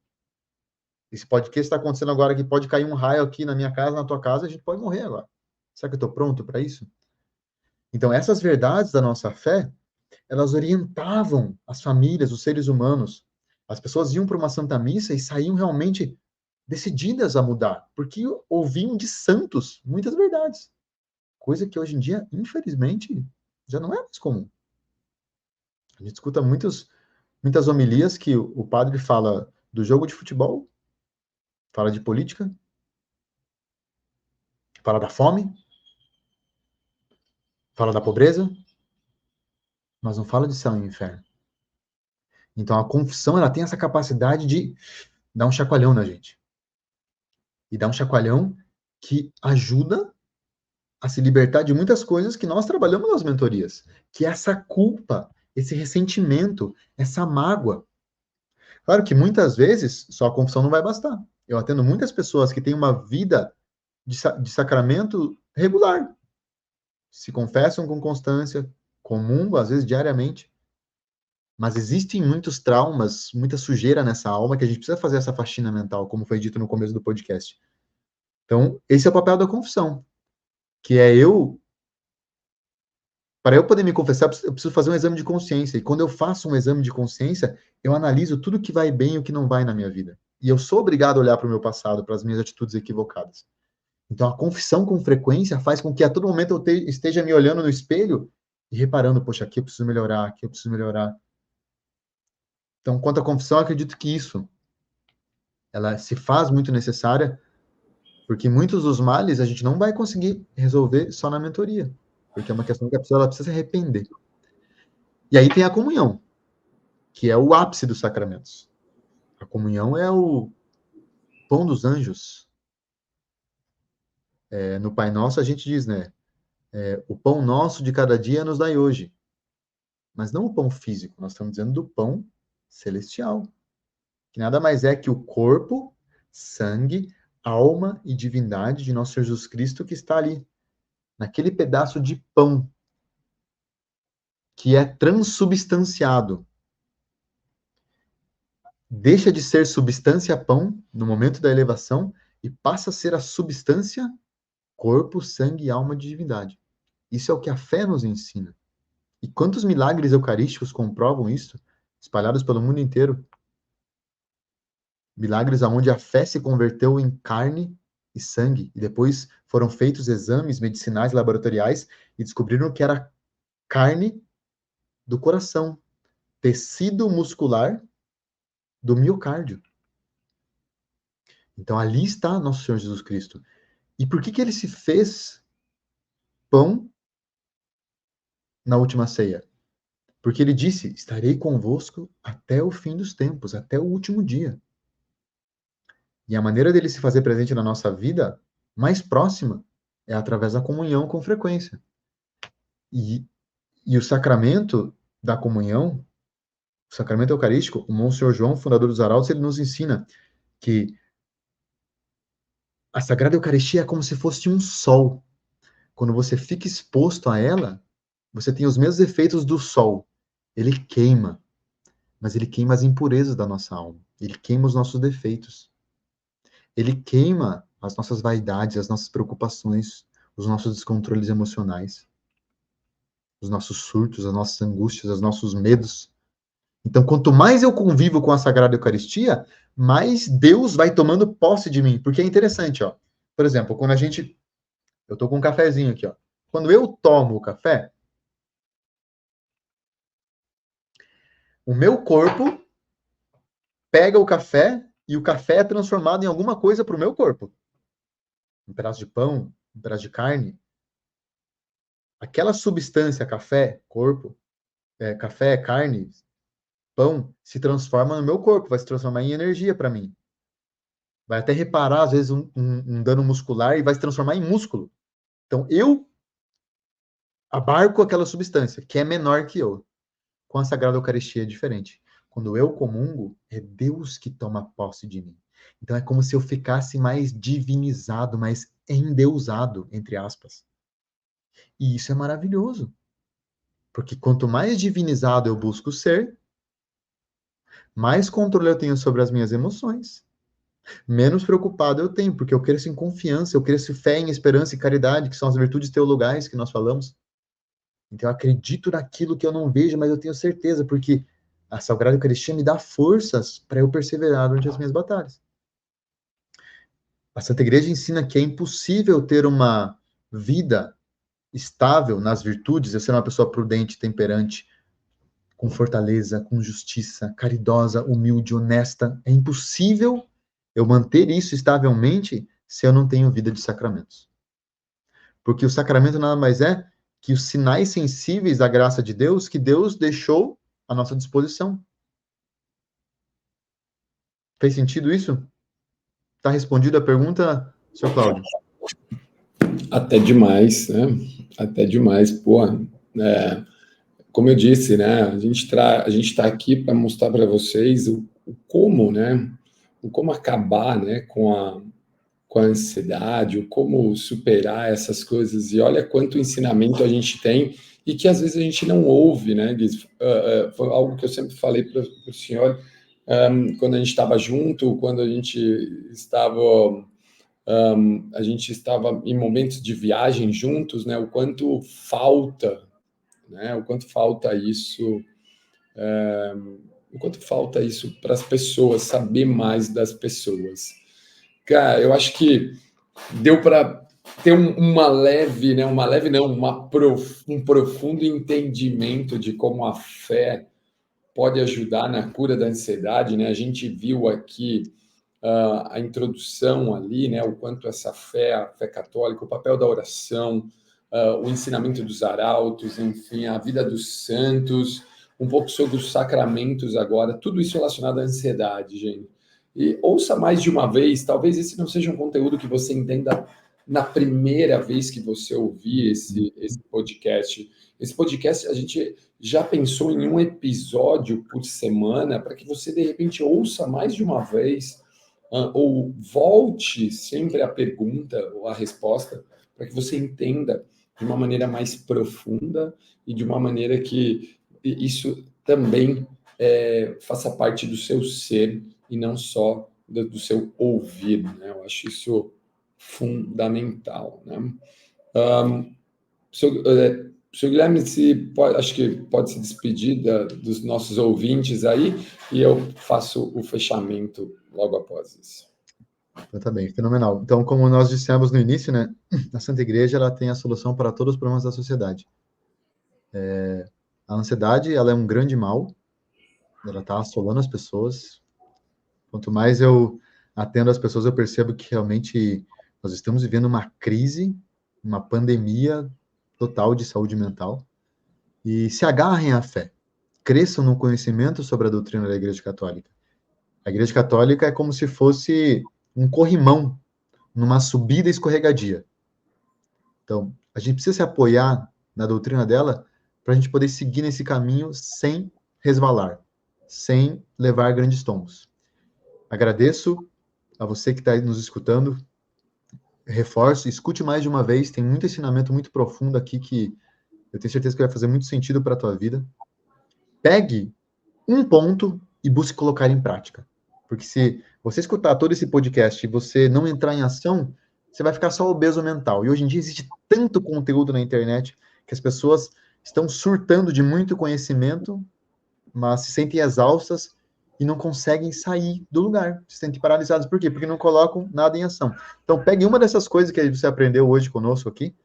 Esse podcast está acontecendo agora que pode cair um raio aqui na minha casa, na tua casa, a gente pode morrer agora. Será que eu estou pronto para isso? Então, essas verdades da nossa fé, elas orientavam as famílias, os seres humanos. As pessoas iam para uma Santa Missa e saíam realmente decididas a mudar, porque ouviam de santos muitas verdades. Coisa que hoje em dia, infelizmente, já não é mais comum. A gente escuta muitas homilias que o padre fala do jogo de futebol, fala de política, fala da fome, fala da pobreza, mas não fala de céu e inferno. Então a confissão, ela tem essa capacidade de dar um chacoalhão na gente. E dar um chacoalhão que ajuda a se libertar de muitas coisas que nós trabalhamos nas mentorias, que é essa culpa, esse ressentimento, essa mágoa. Claro que muitas vezes só a confissão não vai bastar. Eu atendo muitas pessoas que têm uma vida de sacramento regular, se confessam com constância, comungam, às vezes diariamente, mas existem muitos traumas, muita sujeira nessa alma que a gente precisa fazer essa faxina mental, como foi dito no começo do podcast. Então, esse é o papel da confissão, que é para eu poder me confessar, eu preciso fazer um exame de consciência, e quando eu faço um exame de consciência, eu analiso tudo que vai bem e o que não vai na minha vida. E eu sou obrigado a olhar para o meu passado, para as minhas atitudes equivocadas. Então, a confissão com frequência faz com que a todo momento eu esteja me olhando no espelho e reparando, poxa, aqui eu preciso melhorar, aqui eu preciso melhorar. Então, quanto à confissão, eu acredito que isso, ela se faz muito necessária, porque muitos dos males a gente não vai conseguir resolver só na mentoria, porque é uma questão que a pessoa ela precisa se arrepender. E aí tem a comunhão, que é o ápice dos sacramentos. A comunhão é o pão dos anjos. No Pai Nosso a gente diz, né? O pão nosso de cada dia nos dai hoje. Mas não o pão físico, nós estamos dizendo do pão celestial, que nada mais é que o corpo, sangue, alma e divindade de nosso Senhor Jesus Cristo que está ali, naquele pedaço de pão que é transubstanciado. Deixa de ser substância pão no momento da elevação e passa a ser a substância corpo, sangue e alma de divindade. Isso é o que a fé nos ensina. E quantos milagres eucarísticos comprovam isso, espalhados pelo mundo inteiro? Milagres onde a fé se converteu em carne e sangue, e depois foram feitos exames medicinais laboratoriais e descobriram que era carne do coração, tecido muscular do miocárdio. Então ali está nosso Senhor Jesus Cristo. E por que ele se fez pão na última ceia? Porque ele disse: estarei convosco até o fim dos tempos, até o último dia. E a maneira dele se fazer presente na nossa vida mais próxima é através da comunhão com frequência. E o sacramento da comunhão, o sacramento eucarístico, o Monsenhor João, fundador dos Arautos, ele nos ensina que a Sagrada Eucaristia é como se fosse um sol. Quando você fica exposto a ela, você tem os mesmos efeitos do sol. Ele queima, mas ele queima as impurezas da nossa alma. Ele queima os nossos defeitos. Ele queima as nossas vaidades, as nossas preocupações, os nossos descontroles emocionais, os nossos surtos, as nossas angústias, os nossos medos. Então, quanto mais eu convivo com a Sagrada Eucaristia, mais Deus vai tomando posse de mim. Porque é interessante, ó. Por exemplo, quando eu tô com um cafezinho aqui, ó. Quando eu tomo o café, o meu corpo pega o café e o café é transformado em alguma coisa para o meu corpo. Um pedaço de pão, um pedaço de carne. Aquela substância, café, corpo, café, carne, pão, se transforma no meu corpo, vai se transformar em energia para mim. Vai até reparar, às vezes, um dano muscular e vai se transformar em músculo. Então, eu abarco aquela substância, que é menor que eu. Com a Sagrada Eucaristia é diferente. Quando eu comungo, é Deus que toma posse de mim. Então, é como se eu ficasse mais divinizado, mais endeusado, entre aspas. E isso é maravilhoso. Porque quanto mais divinizado eu busco ser, mais controle eu tenho sobre as minhas emoções, menos preocupado eu tenho, porque eu cresço em confiança, eu cresço em fé, em esperança e caridade, que são as virtudes teologais que nós falamos. Então eu acredito naquilo que eu não vejo, mas eu tenho certeza, porque a Sagrada Eucaristia me dá forças para eu perseverar durante as minhas batalhas. A Santa Igreja ensina que é impossível ter uma vida estável nas virtudes, eu ser uma pessoa prudente, temperante, com fortaleza, com justiça, caridosa, humilde, honesta. É impossível eu manter isso estavelmente se eu não tenho vida de sacramentos. Porque o sacramento nada mais é que os sinais sensíveis da graça de Deus que Deus deixou à nossa disposição. Fez sentido isso? Está respondido a pergunta, senhor Cláudio? Até demais, né? Até demais, pô. Como eu disse, né? A gente está aqui para mostrar para vocês o como, né? O como acabar, né? Com a ansiedade, o como superar essas coisas. E olha quanto ensinamento a gente tem e que às vezes a gente não ouve, né, Guiz? Foi algo que eu sempre falei para o senhor quando a gente estava junto, quando a gente estava em momentos de viagem juntos, né? O quanto falta isso, o quanto falta isso para as pessoas, saber mais das pessoas. Cara, eu acho que deu para ter uma leve não, um profundo entendimento de como a fé pode ajudar na cura da ansiedade, né? A gente viu aqui a introdução ali, né? O quanto essa fé, a fé católica, o papel da oração, o ensinamento dos arautos, enfim, a vida dos santos, um pouco sobre os sacramentos agora, tudo isso relacionado à ansiedade, gente. E ouça mais de uma vez, talvez esse não seja um conteúdo que você entenda na primeira vez que você ouvir esse podcast. Esse podcast a gente já pensou em um episódio por semana para que você, de repente, ouça mais de uma vez, ou volte sempre à pergunta ou à resposta, para que você entenda de uma maneira mais profunda e de uma maneira que isso também faça parte do seu ser e não só do seu ouvido, né? Eu acho isso fundamental, né? Um, Senhor Guilherme, acho que pode se despedir dos nossos ouvintes aí e eu faço o fechamento logo após isso. Então, tá bem, fenomenal. Então, como nós dissemos no início, né, a Santa Igreja ela tem a solução para todos os problemas da sociedade. A ansiedade, ela é um grande mal, ela está assolando as pessoas. Quanto mais eu atendo as pessoas, eu percebo que realmente nós estamos vivendo uma crise, uma pandemia total de saúde mental. E se agarrem à fé, cresçam no conhecimento sobre a doutrina da Igreja Católica. A Igreja Católica é como se fosse um corrimão numa subida escorregadia. Então, a gente precisa se apoiar na doutrina dela para a gente poder seguir nesse caminho sem resvalar, sem levar grandes tombos. Agradeço a você que está nos escutando. Reforço, escute mais de uma vez. Tem muito ensinamento muito profundo aqui que eu tenho certeza que vai fazer muito sentido para a tua vida. Pegue um ponto e busque colocar em prática. Porque se você escutar todo esse podcast e você não entrar em ação, você vai ficar só obeso mental. E hoje em dia existe tanto conteúdo na internet que as pessoas estão surtando de muito conhecimento, mas se sentem exaustas e não conseguem sair do lugar, se sentem paralisados. Por quê? Porque não colocam nada em ação. Então, pegue uma dessas coisas que você aprendeu hoje conosco aqui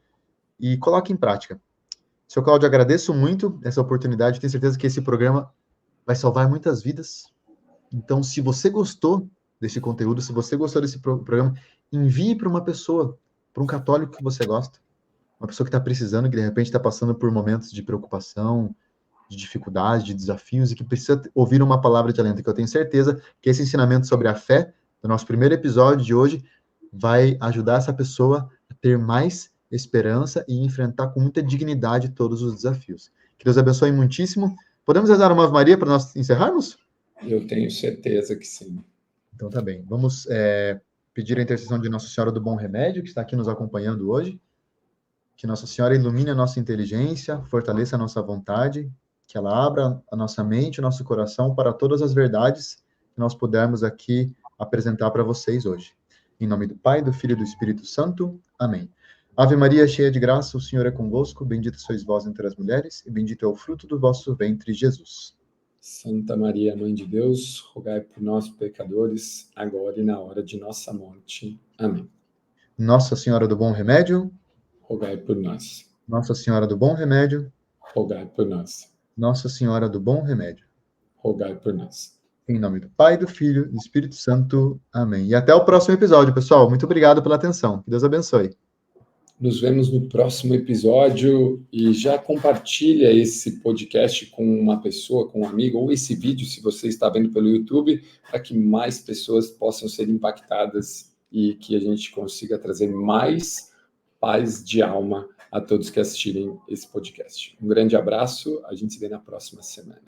e coloque em prática. Seu Cláudio, agradeço muito essa oportunidade. Tenho certeza que esse programa vai salvar muitas vidas. Então, se você gostou desse conteúdo, se você gostou desse programa, envie para uma pessoa, para um católico que você gosta, uma pessoa que está precisando, que de repente está passando por momentos de preocupação, de dificuldade, de desafios e que precisa ouvir uma palavra de alento, que eu tenho certeza que esse ensinamento sobre a fé, do nosso primeiro episódio de hoje, vai ajudar essa pessoa a ter mais esperança e enfrentar com muita dignidade todos os desafios. Que Deus abençoe muitíssimo. Podemos rezar uma Ave Maria para nós encerrarmos? Eu tenho certeza que sim. Então tá bem. Vamos pedir a intercessão de Nossa Senhora do Bom Remédio, que está aqui nos acompanhando hoje. Que Nossa Senhora ilumine a nossa inteligência, fortaleça a nossa vontade, que ela abra a nossa mente, o nosso coração para todas as verdades que nós pudermos aqui apresentar para vocês hoje. Em nome do Pai, do Filho e do Espírito Santo. Amém. Ave Maria, cheia de graça, o Senhor é convosco. Bendita sois vós entre as mulheres, e bendito é o fruto do vosso ventre, Jesus. Santa Maria, Mãe de Deus, rogai por nós, pecadores, agora e na hora de nossa morte. Amém. Nossa Senhora do Bom Remédio. Rogai por nós. Nossa Senhora do Bom Remédio. Rogai por nós. Nossa Senhora do Bom Remédio. Rogai por nós. Em nome do Pai, do Filho e do Espírito Santo. Amém. E até o próximo episódio, pessoal. Muito obrigado pela atenção. Que Deus abençoe. Nos vemos no próximo episódio e já compartilha esse podcast com uma pessoa, com um amigo, ou esse vídeo, se você está vendo pelo YouTube, para que mais pessoas possam ser impactadas e que a gente consiga trazer mais paz de alma a todos que assistirem esse podcast. Um grande abraço, a gente se vê na próxima semana.